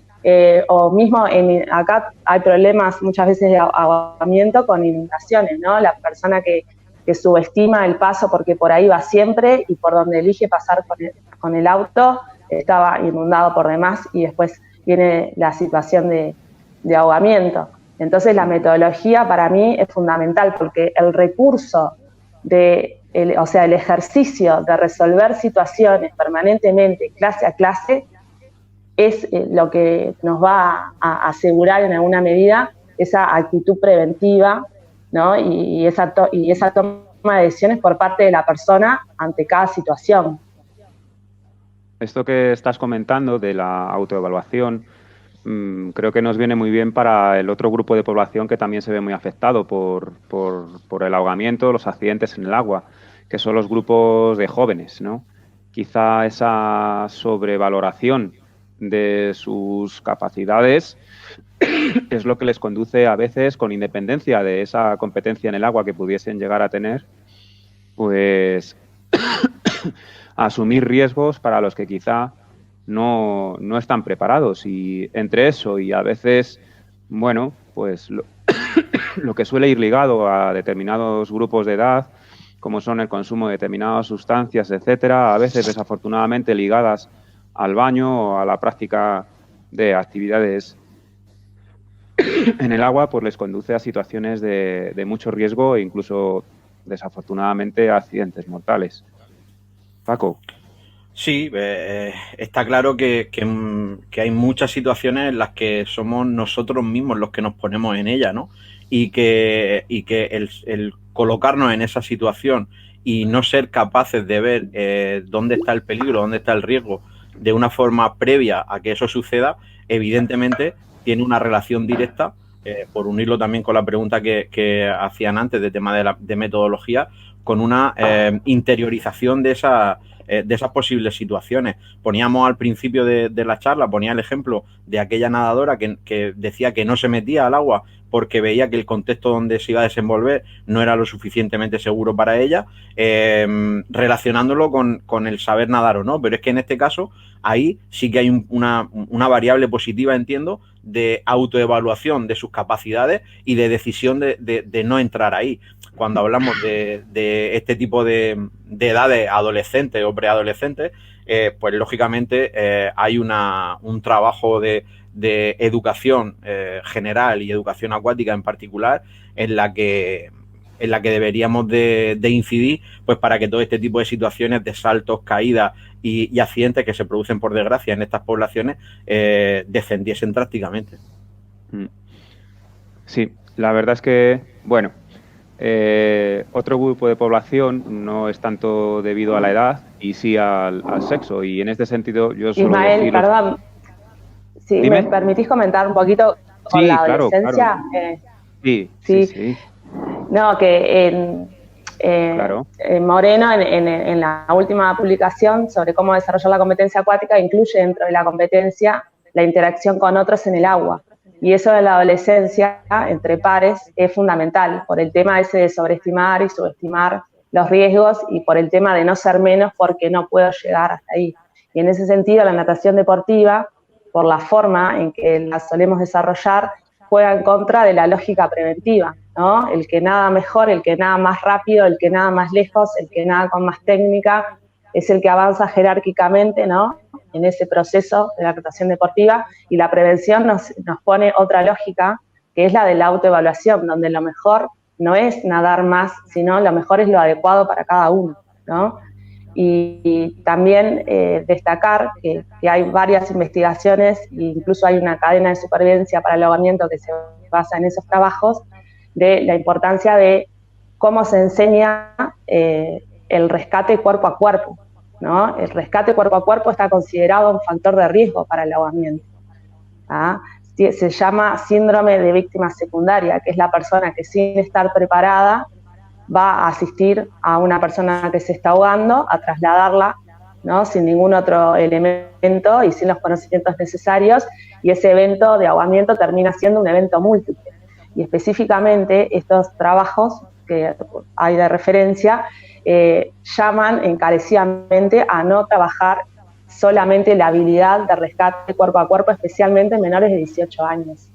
O mismo acá hay problemas muchas veces de ahogamiento con inundaciones, ¿no? La persona que subestima el paso porque por ahí va siempre y por donde elige pasar con el auto estaba inundado por demás y después viene la situación de ahogamiento. Entonces la metodología para mí es fundamental porque el recurso o sea, el ejercicio de resolver situaciones permanentemente, clase a clase, es lo que nos va a asegurar en alguna medida esa actitud preventiva, ¿no? y esa toma de decisiones por parte de la persona ante cada situación. Esto que estás comentando de la autoevaluación, creo que nos viene muy bien para el otro grupo de población que también se ve muy afectado por el ahogamiento, los accidentes en el agua, que son los grupos de jóvenes, ¿no? Quizá esa sobrevaloración de sus capacidades es lo que les conduce a veces, con independencia de esa competencia en el agua que pudiesen llegar a tener, pues a asumir riesgos para los que quizá no están preparados. Y entre eso y a veces, bueno, pues lo que suele ir ligado a determinados grupos de edad, como son el consumo de determinadas sustancias, etcétera, a veces desafortunadamente ligadas al baño o a la práctica de actividades en el agua, pues les conduce a situaciones de mucho riesgo e incluso, desafortunadamente, a accidentes mortales. Paco. Sí, está claro que hay muchas situaciones en las que somos nosotros mismos los que nos ponemos en ella, ¿no? Y que el colocarnos en esa situación y no ser capaces de ver dónde está el peligro, dónde está el riesgo, de una forma previa a que eso suceda, evidentemente tiene una relación directa, por unirlo también con la pregunta que hacían antes de tema de metodología, con una interiorización de esas posibles situaciones. Poníamos al principio de la charla, ponía el ejemplo de aquella nadadora que decía que no se metía al agua porque veía que el contexto donde se iba a desenvolver no era lo suficientemente seguro para ella, relacionándolo con el saber nadar o no. Pero es que en este caso, ahí sí que hay una variable positiva, entiendo, de autoevaluación de sus capacidades y de decisión de no entrar ahí. Cuando hablamos de este tipo de edades adolescentes o preadolescentes, pues lógicamente hay un trabajo de educación general y educación acuática en particular en la que deberíamos de incidir, pues para que todo este tipo de situaciones de saltos, caídas y accidentes que se producen por desgracia en estas poblaciones descendiesen drásticamente. Sí, la verdad es que, bueno, otro grupo de población no es tanto debido a la edad y sí al sexo, y en este sentido yo suelo Ismael, decir... perdón, si ¿Dime? me permitís comentar un poquito con Sí, la claro, adolescencia. claro. Sí. No, que Claro. Moreno en la última publicación sobre cómo desarrollar la competencia acuática incluye dentro de la competencia la interacción con otros en el agua. Y eso de la adolescencia entre pares es fundamental por el tema ese de sobreestimar y subestimar los riesgos y por el tema de no ser menos porque no puedo llegar hasta ahí. Y en ese sentido la natación deportiva, por la forma en que la solemos desarrollar, juega en contra de la lógica preventiva, ¿no? El que nada mejor, el que nada más rápido, el que nada más lejos, el que nada con más técnica, es el que avanza jerárquicamente, ¿no? En ese proceso de la natación deportiva, y la prevención nos pone otra lógica, que es la de la autoevaluación, donde lo mejor no es nadar más, sino lo mejor es lo adecuado para cada uno, ¿no? Y también destacar que hay varias investigaciones e incluso hay una cadena de supervivencia para el ahogamiento que se basa en esos trabajos, de la importancia de cómo se enseña el rescate cuerpo a cuerpo, ¿no? El rescate cuerpo a cuerpo está considerado un factor de riesgo para el ahogamiento, ¿ah? Se llama síndrome de víctima secundaria, que es la persona que sin estar preparada va a asistir a una persona que se está ahogando, a trasladarla, ¿no? Sin ningún otro elemento y sin los conocimientos necesarios, y ese evento de ahogamiento termina siendo un evento múltiple. Y específicamente estos trabajos que hay de referencia llaman encarecidamente a no trabajar solamente la habilidad de rescate cuerpo a cuerpo, especialmente en menores de 18 años.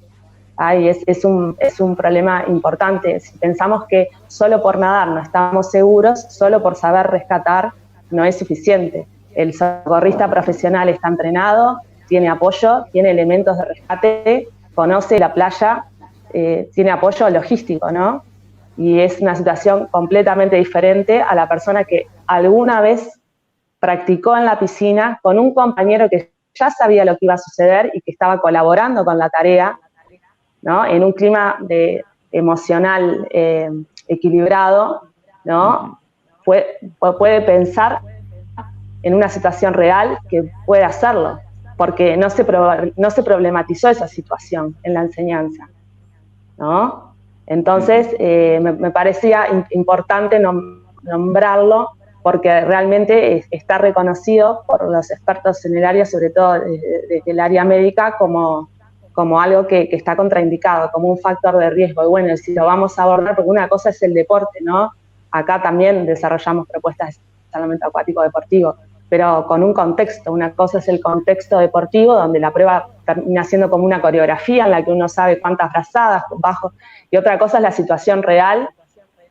Y es un problema importante. Si pensamos que solo por nadar no estamos seguros, solo por saber rescatar no es suficiente. El socorrista profesional está entrenado, tiene apoyo, tiene elementos de rescate, conoce la playa, tiene apoyo logístico, ¿no? Y es una situación completamente diferente a la persona que alguna vez practicó en la piscina con un compañero que ya sabía lo que iba a suceder y que estaba colaborando con la tarea, ¿no? En un clima emocional equilibrado, ¿no? Puede pensar en una situación real que puede hacerlo, porque no se problematizó esa situación en la enseñanza, ¿no? Entonces, me parecía importante nombrarlo, porque realmente está reconocido por los expertos en el área, sobre todo desde el área médica, como algo que está contraindicado, como un factor de riesgo. Y bueno, si lo vamos a abordar, porque una cosa es el deporte, ¿no? Acá también desarrollamos propuestas de salvamento acuático deportivo, pero con un contexto. Una cosa es el contexto deportivo, donde la prueba termina siendo como una coreografía en la que uno sabe cuántas brazadas, bajo, y otra cosa es la situación real,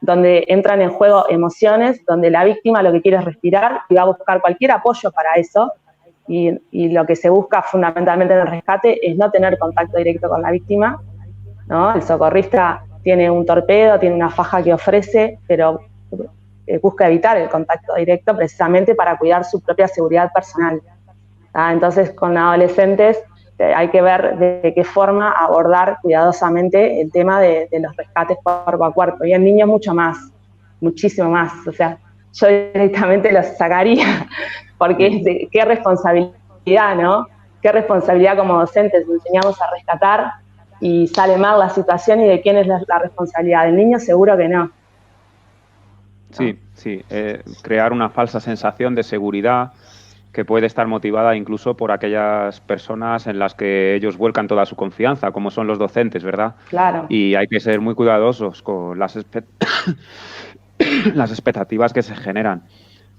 donde entran en juego emociones, donde la víctima lo que quiere es respirar y va a buscar cualquier apoyo para eso, y lo que se busca fundamentalmente en el rescate es no tener contacto directo con la víctima, ¿no? El socorrista tiene un torpedo, tiene una faja que ofrece, pero busca evitar el contacto directo precisamente para cuidar su propia seguridad personal. Entonces, con adolescentes hay que ver de qué forma abordar cuidadosamente el tema de los rescates cuerpo a cuerpo. Y en niños mucho más, muchísimo más. O sea, yo directamente los sacaría, porque qué responsabilidad, ¿no? Qué responsabilidad como docentes. Enseñamos a rescatar y sale mal la situación, ¿y de quién es la responsabilidad? ¿Del niño? Seguro que no. Sí, sí. Crear una falsa sensación de seguridad que puede estar motivada incluso por aquellas personas en las que ellos vuelcan toda su confianza, como son los docentes, ¿verdad? Claro. Y hay que ser muy cuidadosos con las expectativas que se generan.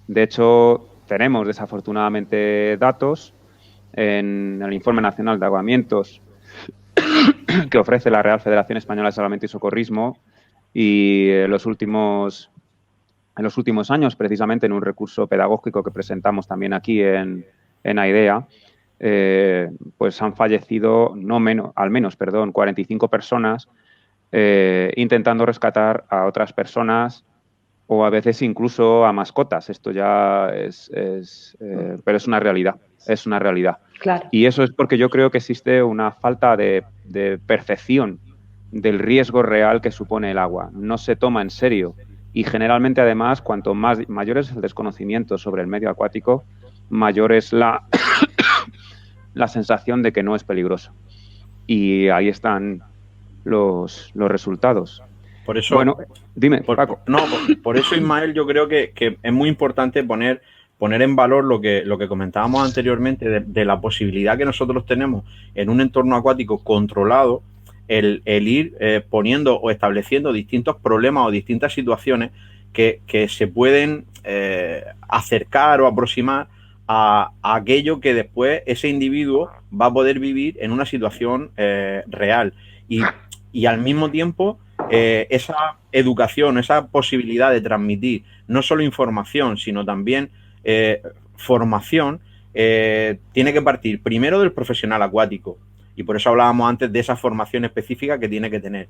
De hecho, tenemos desafortunadamente datos en el Informe Nacional de Ahogamientos que ofrece la Real Federación Española de Salvamento y Socorrismo, y en los últimos años, precisamente en un recurso pedagógico que presentamos también aquí en AIDEA, pues han fallecido al menos 45 personas intentando rescatar a otras personas, o a veces incluso a mascotas. Esto ya pero es una realidad, es una realidad. Claro. Y eso es porque yo creo que existe una falta de percepción del riesgo real que supone el agua. No se toma en serio. Y generalmente, además, cuanto mayor es el desconocimiento sobre el medio acuático, mayor es la sensación de que no es peligroso. Y ahí están los resultados. Por eso, bueno, dime, Paco. Por eso, Ismael, yo creo que es muy importante poner en valor lo que comentábamos anteriormente de la posibilidad que nosotros tenemos en un entorno acuático controlado, el ir poniendo o estableciendo distintos problemas o distintas situaciones que se pueden acercar o aproximar a aquello que después ese individuo va a poder vivir en una situación real. Y al mismo tiempo, esa educación, esa posibilidad de transmitir no solo información, sino también formación, tiene que partir primero del profesional acuático. Y por eso hablábamos antes de esa formación específica que tiene que tener.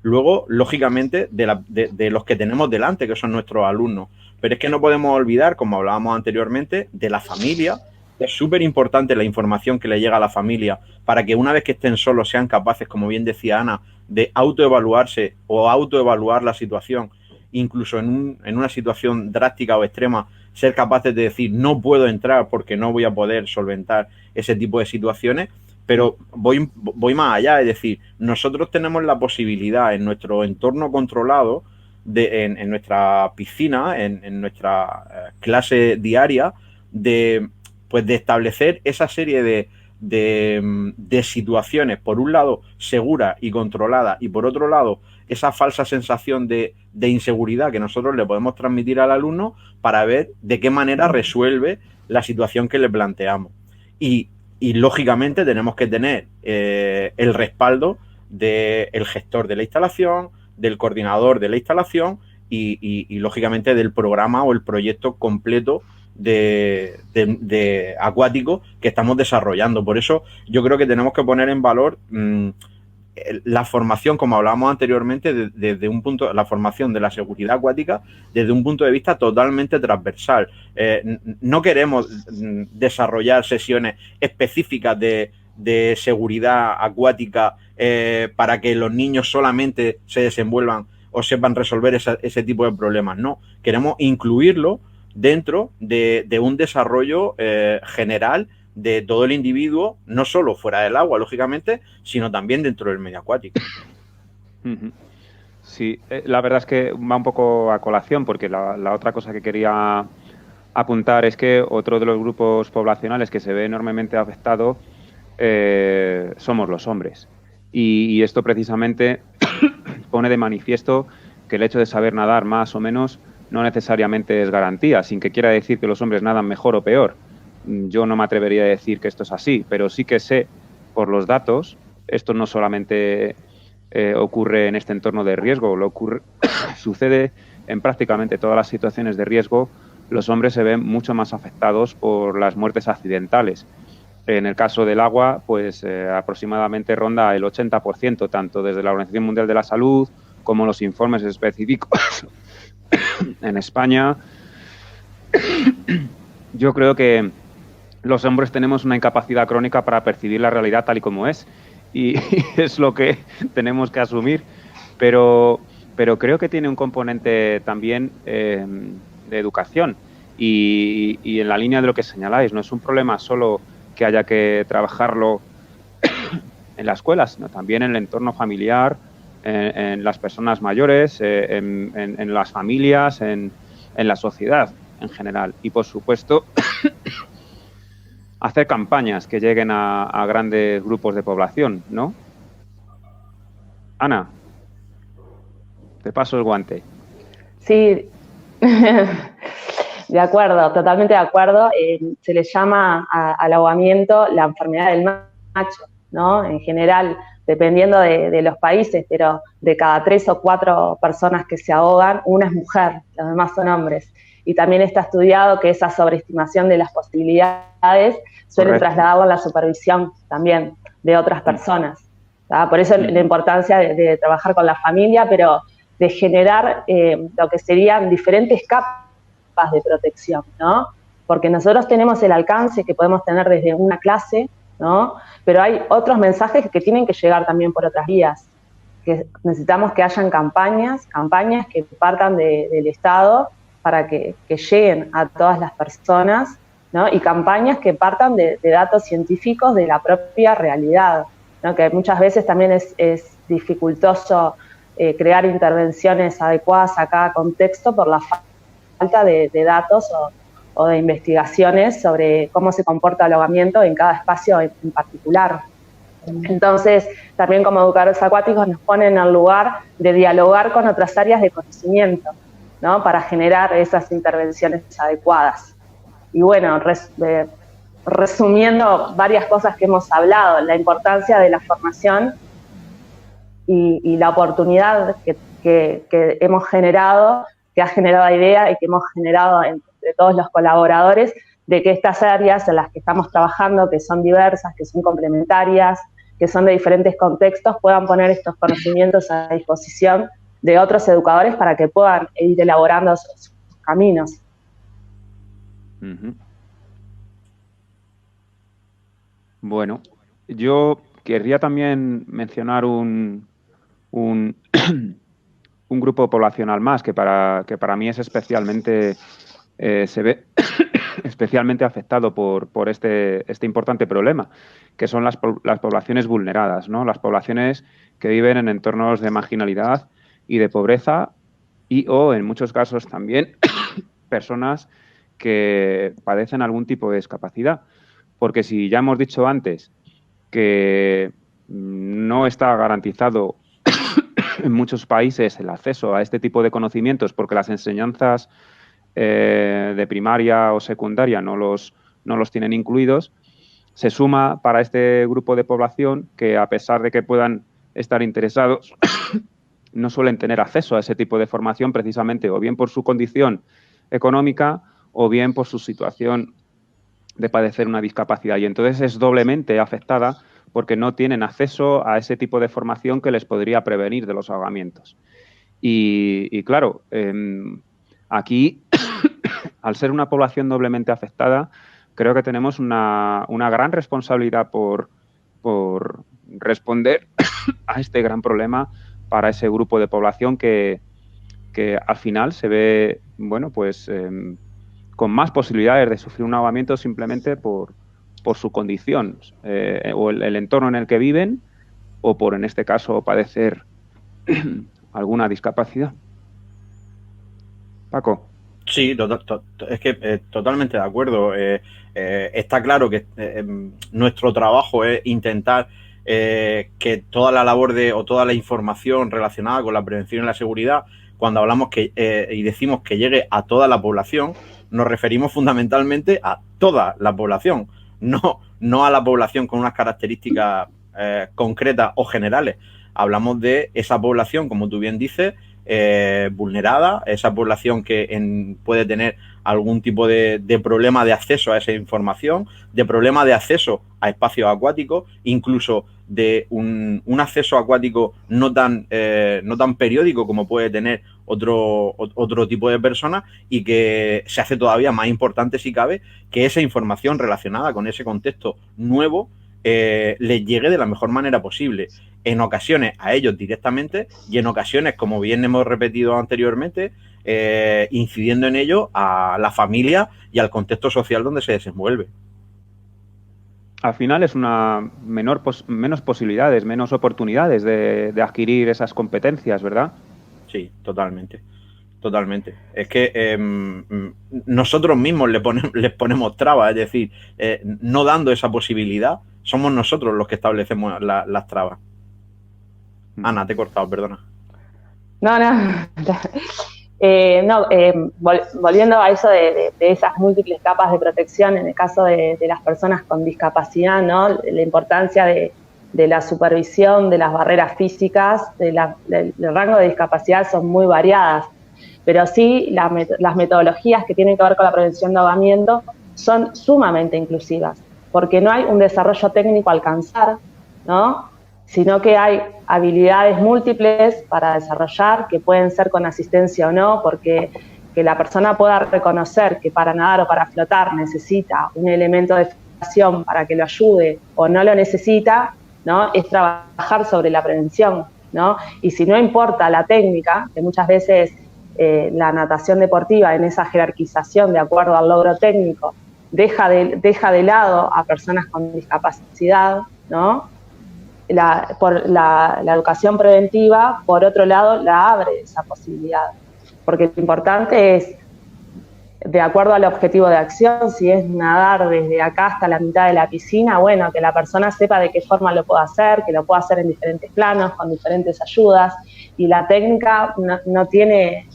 Luego, lógicamente, de los que tenemos delante, que son nuestros alumnos. Pero es que no podemos olvidar, como hablábamos anteriormente, de la familia. Es súper importante la información que le llega a la familia para que una vez que estén solos sean capaces, como bien decía Ana, de autoevaluarse o autoevaluar la situación, incluso en una situación drástica o extrema, ser capaces de decir no puedo entrar porque no voy a poder solventar ese tipo de situaciones. Pero voy más allá, es decir, nosotros tenemos la posibilidad en nuestro entorno controlado, en nuestra piscina, en nuestra clase diaria, de establecer esa serie de situaciones, por un lado seguras y controladas, y por otro lado esa falsa sensación de inseguridad que nosotros le podemos transmitir al alumno para ver de qué manera resuelve la situación que le planteamos. Y lógicamente tenemos que tener el respaldo del gestor de la instalación, del coordinador de la instalación y lógicamente del programa o el proyecto completo de acuático que estamos desarrollando. Por eso yo creo que tenemos que poner en valor la formación, como hablábamos anteriormente, desde un punto, la formación de la seguridad acuática desde un punto de vista totalmente transversal. No queremos desarrollar sesiones específicas de seguridad acuática para que los niños solamente se desenvuelvan o sepan resolver ese tipo de problemas. No, queremos incluirlo dentro de un desarrollo general de todo el individuo, no solo fuera del agua, lógicamente, sino también dentro del medio acuático. Sí, la verdad es que va un poco a colación, porque la otra cosa que quería apuntar es que otro de los grupos poblacionales que se ve enormemente afectado somos los hombres. Y esto precisamente pone de manifiesto que el hecho de saber nadar más o menos no necesariamente es garantía, sin que quiera decir que los hombres nadan mejor o peor. Yo no me atrevería a decir que esto es así, pero sí que sé por los datos, esto no solamente ocurre en este entorno de riesgo, sucede en prácticamente todas las situaciones de riesgo. Los hombres se ven mucho más afectados por las muertes accidentales. En el caso del agua, pues aproximadamente ronda el 80%, tanto desde la Organización Mundial de la Salud como los informes específicos en España. Yo creo que los hombres tenemos una incapacidad crónica para percibir la realidad tal y como es, y es lo que tenemos que asumir, pero creo que tiene un componente también de educación y en la línea de lo que señaláis, no es un problema solo que haya que trabajarlo en la escuela, sino también en el entorno familiar, en las personas mayores, en las familias, en la sociedad en general. Y, por supuesto, hacer campañas que lleguen a grandes grupos de población, ¿no? Ana, te paso el guante. Sí, de acuerdo, totalmente de acuerdo. Se le llama al ahogamiento la enfermedad del macho, ¿no? En general, dependiendo de los países, pero de cada 3 o 4 personas que se ahogan, una es mujer, los demás son hombres. Y también está estudiado que esa sobreestimación de las posibilidades suele trasladarlo a la supervisión también de otras personas. ¿tá? Por eso la importancia de trabajar con la familia, pero de generar lo que serían diferentes capas de protección, ¿no? Porque nosotros tenemos el alcance que podemos tener desde una clase, ¿no? Pero hay otros mensajes que tienen que llegar también por otras vías, que necesitamos que hayan campañas que partan del Estado para que lleguen a todas las personas, ¿no? Y campañas que partan de datos científicos de la propia realidad, ¿no? Que muchas veces también es dificultoso crear intervenciones adecuadas a cada contexto por la falta de datos o de investigaciones sobre cómo se comporta el ahogamiento en cada espacio en particular. Entonces, también como educadores acuáticos nos ponen en el lugar de dialogar con otras áreas de conocimiento, ¿no? Para generar esas intervenciones adecuadas. Y bueno, resumiendo varias cosas que hemos hablado, la importancia de la formación y la oportunidad que hemos generado, que ha generado la idea y que hemos generado entre todos los colaboradores, de que estas áreas en las que estamos trabajando, que son diversas, que son complementarias, que son de diferentes contextos, puedan poner estos conocimientos a disposición de otros educadores para que puedan ir elaborando sus caminos. Bueno, yo querría también mencionar un grupo poblacional más que para mí es especialmente se ve especialmente afectado por este importante problema, que son las poblaciones vulneradas, ¿no? Las poblaciones que viven en entornos de marginalidad y de pobreza o, en muchos casos, también personas que padecen algún tipo de discapacidad. Porque si ya hemos dicho antes que no está garantizado en muchos países el acceso a este tipo de conocimientos porque las enseñanzas de primaria o secundaria no los tienen incluidos, se suma para este grupo de población que, a pesar de que puedan estar interesados, no suelen tener acceso a ese tipo de formación precisamente o bien por su condición económica o bien por su situación de padecer una discapacidad. Y entonces es doblemente afectada porque no tienen acceso a ese tipo de formación que les podría prevenir de los ahogamientos. Y claro, aquí, al ser una población doblemente afectada, creo que tenemos una gran responsabilidad por responder a este gran problema para ese grupo de población que al final se ve, bueno, pues con más posibilidades de sufrir un ahogamiento simplemente por su condición o el entorno en el que viven o por, en este caso, padecer alguna discapacidad. Paco. Sí, es que totalmente de acuerdo. Está claro que nuestro trabajo es intentar que toda la labor o toda la información relacionada con la prevención y la seguridad, cuando hablamos y decimos que llegue a toda la población, nos referimos fundamentalmente a toda la población, no a la población con unas características concretas o generales. Hablamos de esa población, como tú bien dices, vulnerada, esa población que puede tener algún tipo de problema de acceso a esa información, de problema de acceso a espacios acuáticos, incluso de un acceso acuático no tan periódico como puede tener otro tipo de personas, y que se hace todavía más importante, si cabe, que esa información relacionada con ese contexto nuevo les llegue de la mejor manera posible. En ocasiones a ellos directamente y en ocasiones, como bien hemos repetido anteriormente, incidiendo en ello a la familia y al contexto social donde se desenvuelve. Al final es una menos posibilidades, menos oportunidades de adquirir esas competencias, ¿verdad? Sí, totalmente. Totalmente. Es que nosotros mismos les ponemos trabas, es decir, no dando esa posibilidad, somos nosotros los que establecemos las trabas. Ana, te he cortado, perdona. No, volviendo a eso de esas múltiples capas de protección en el caso de las personas con discapacidad, ¿no? La importancia de la supervisión, de las barreras físicas, del rango de discapacidad son muy variadas, pero sí las metodologías que tienen que ver con la prevención de ahogamiento son sumamente inclusivas, porque no hay un desarrollo técnico a alcanzar, ¿no? Sino que hay habilidades múltiples para desarrollar, que pueden ser con asistencia o no, porque que la persona pueda reconocer que para nadar o para flotar necesita un elemento de flotación para que lo ayude o no lo necesita, ¿no? Es trabajar sobre la prevención, ¿no? Y si no importa la técnica, que muchas veces la natación deportiva en esa jerarquización de acuerdo al logro técnico deja de lado a personas con discapacidad, ¿no? Por la educación preventiva, por otro lado, la abre esa posibilidad. Porque lo importante es, de acuerdo al objetivo de acción, si es nadar desde acá hasta la mitad de la piscina, bueno, que la persona sepa de qué forma lo puede hacer, que lo pueda hacer en diferentes planos, con diferentes ayudas, y la técnica no tiene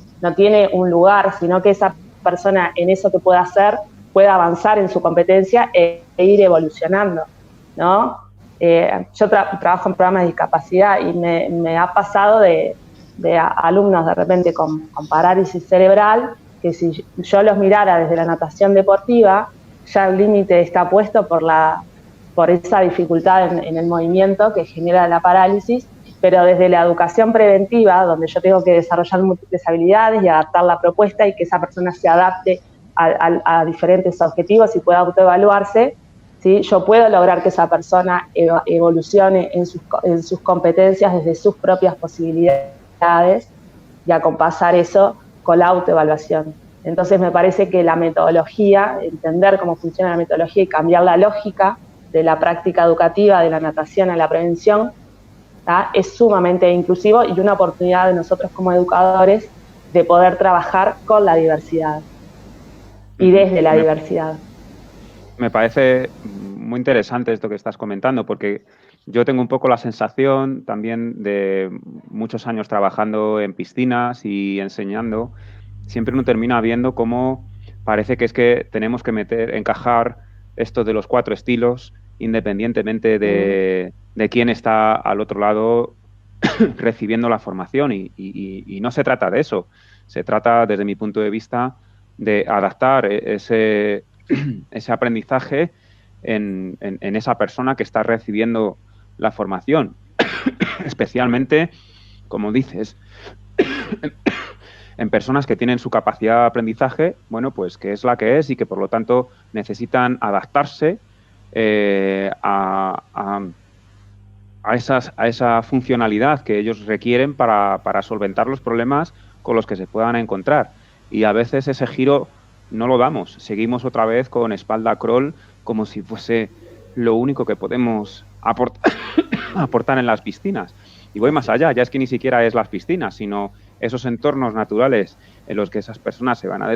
un lugar, sino que esa persona en eso que pueda hacer pueda avanzar en su competencia e ir evolucionando, ¿no? Yo trabajo en programas de discapacidad y me ha pasado de alumnos de repente con parálisis cerebral, que si yo los mirara desde la natación deportiva, ya el límite está puesto por esa dificultad en el movimiento que genera la parálisis, pero desde la educación preventiva, donde yo tengo que desarrollar múltiples habilidades y adaptar la propuesta y que esa persona se adapte a diferentes objetivos y pueda autoevaluarse, ¿sí? Yo puedo lograr que esa persona evolucione en sus competencias desde sus propias posibilidades y acompasar eso con la autoevaluación. Entonces me parece que la metodología, entender cómo funciona la metodología y cambiar la lógica de la práctica educativa de la natación a la prevención, ¿tá? Es sumamente inclusivo y una oportunidad de nosotros como educadores de poder trabajar con la diversidad y desde la diversidad. Me parece muy interesante esto que estás comentando, porque yo tengo un poco la sensación también de muchos años trabajando en piscinas y enseñando, siempre uno termina viendo cómo parece que es que tenemos que encajar esto de los 4 estilos, independientemente de quién está al otro lado recibiendo la formación. Y no se trata de eso. Se trata, desde mi punto de vista, de adaptar ese aprendizaje en esa persona que está recibiendo la formación. Especialmente, como dices, en personas que tienen su capacidad de aprendizaje, bueno, pues que es la que es y que por lo tanto necesitan adaptarse a esa funcionalidad que ellos requieren para solventar los problemas con los que se puedan encontrar. Y a veces ese giro no lo damos. Seguimos otra vez con espalda crawl como si fuese lo único que podemos aportar en las piscinas. Y voy más allá, ya es que ni siquiera es las piscinas, sino esos entornos naturales en los que esas personas se van a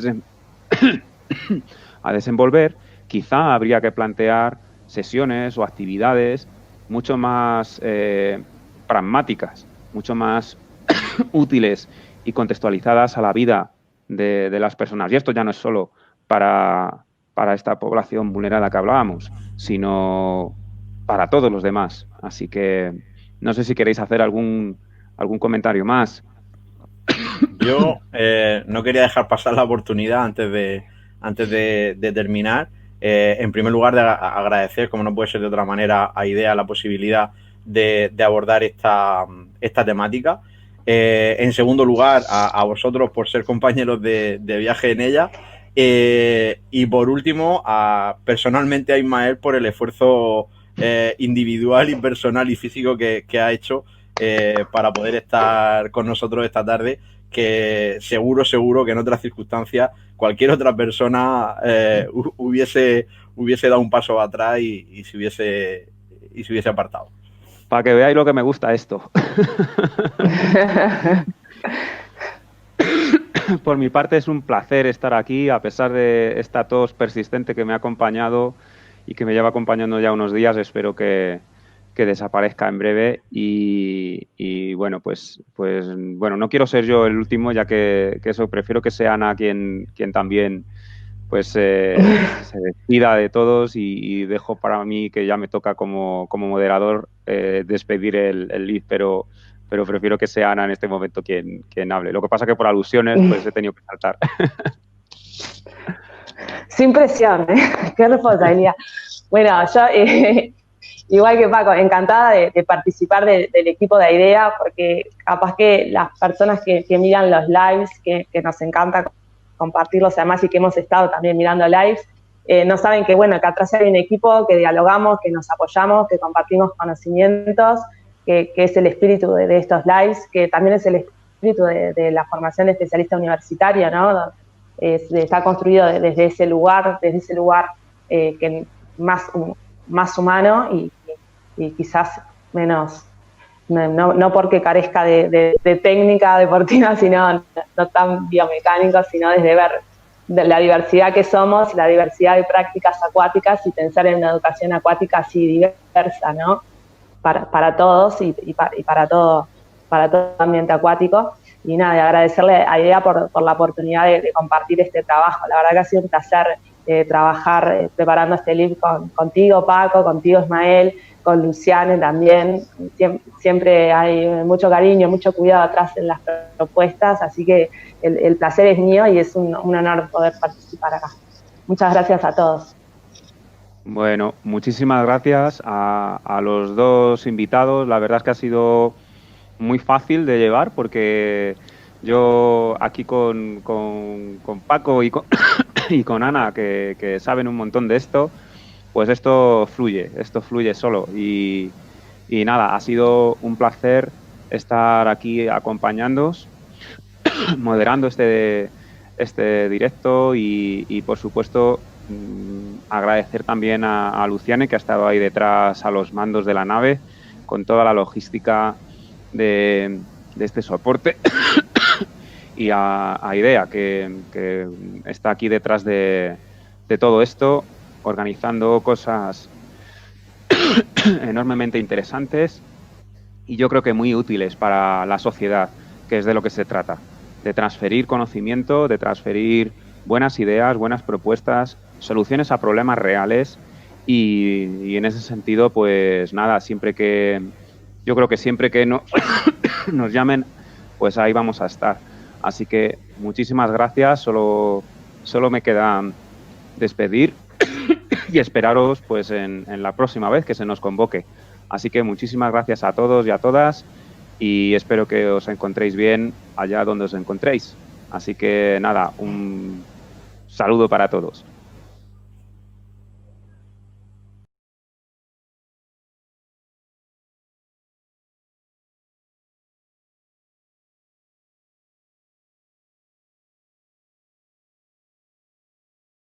desenvolver. Quizá habría que plantear sesiones o actividades mucho más pragmáticas, mucho más útiles y contextualizadas a la vida de las personas. Y esto ya no es solo para esta población vulnerada que hablábamos, sino para todos los demás. Así que no sé si queréis hacer algún comentario más. Yo no quería dejar pasar la oportunidad antes de terminar. En primer lugar, de agradecer, como no puede ser de otra manera, a IDEA la posibilidad de abordar esta temática. En segundo lugar, a vosotros por ser compañeros de viaje en ella. Y por último, personalmente a Ismael por el esfuerzo individual y personal y físico que ha hecho para poder estar con nosotros esta tarde, que seguro que en otras circunstancias cualquier otra persona hubiese dado un paso atrás y se hubiese apartado. Para que veáis lo que me gusta esto. Por mi parte es un placer estar aquí, a pesar de esta tos persistente que me ha acompañado y que me lleva acompañando ya unos días. Espero que desaparezca en breve y bueno, pues bueno, no quiero ser yo el último, ya que eso, prefiero que sea Ana quien también pues se despida de todos y dejo para mí, que ya me toca como moderador, despedir el lead, pero prefiero que sea Ana en este momento quien hable. Lo que pasa que por alusiones pues he tenido que saltar. Sin presión, ¿eh? Qué responsabilidad. Bueno, yo, igual que Paco, encantada de participar del equipo de IDEA, porque capaz que las personas que miran los lives, que nos encanta compartirlos además y que hemos estado también mirando lives, no saben que, bueno, que atrás hay un equipo, que dialogamos, que nos apoyamos, que compartimos conocimientos, que es el espíritu de estos lives, que también es el espíritu de la formación de especialista universitaria, ¿no? Está construido desde ese lugar que más humano y quizás menos, no porque carezca de técnica deportiva, sino no tan biomecánico, sino desde ver de la diversidad que somos, la diversidad de prácticas acuáticas y pensar en una educación acuática así diversa, ¿no? Para todos y para todo ambiente acuático. Y nada, de agradecerle a IDEA por la oportunidad de compartir este trabajo. La verdad que ha sido un placer trabajar preparando este libro contigo, Paco, contigo, Ismael, con Luciane también. Siempre hay mucho cariño, mucho cuidado atrás en las propuestas, así que el placer es mío y es un honor poder participar acá. Muchas gracias a todos. Bueno, muchísimas gracias a los dos invitados. La verdad es que ha sido muy fácil de llevar, porque yo aquí con Paco y con Ana, que saben un montón de esto, pues esto fluye solo. Y nada, ha sido un placer estar aquí acompañándoos, moderando este directo y por supuesto agradecer también a Luciane, que ha estado ahí detrás a los mandos de la nave con toda la logística de este soporte y a IDEA, que está aquí detrás de todo esto, organizando cosas enormemente interesantes y yo creo que muy útiles para la sociedad, que es de lo que se trata. de transferir conocimiento, de transferir buenas ideas, buenas propuestas, soluciones a problemas reales y en ese sentido, pues nada, yo creo que siempre que nos llamen, pues ahí vamos a estar. Así que muchísimas gracias, solo me queda despedir y esperaros pues en la próxima vez que se nos convoque. Así que muchísimas gracias a todos y a todas y espero que os encontréis bien allá donde os encontréis. Así que nada, un saludo para todos.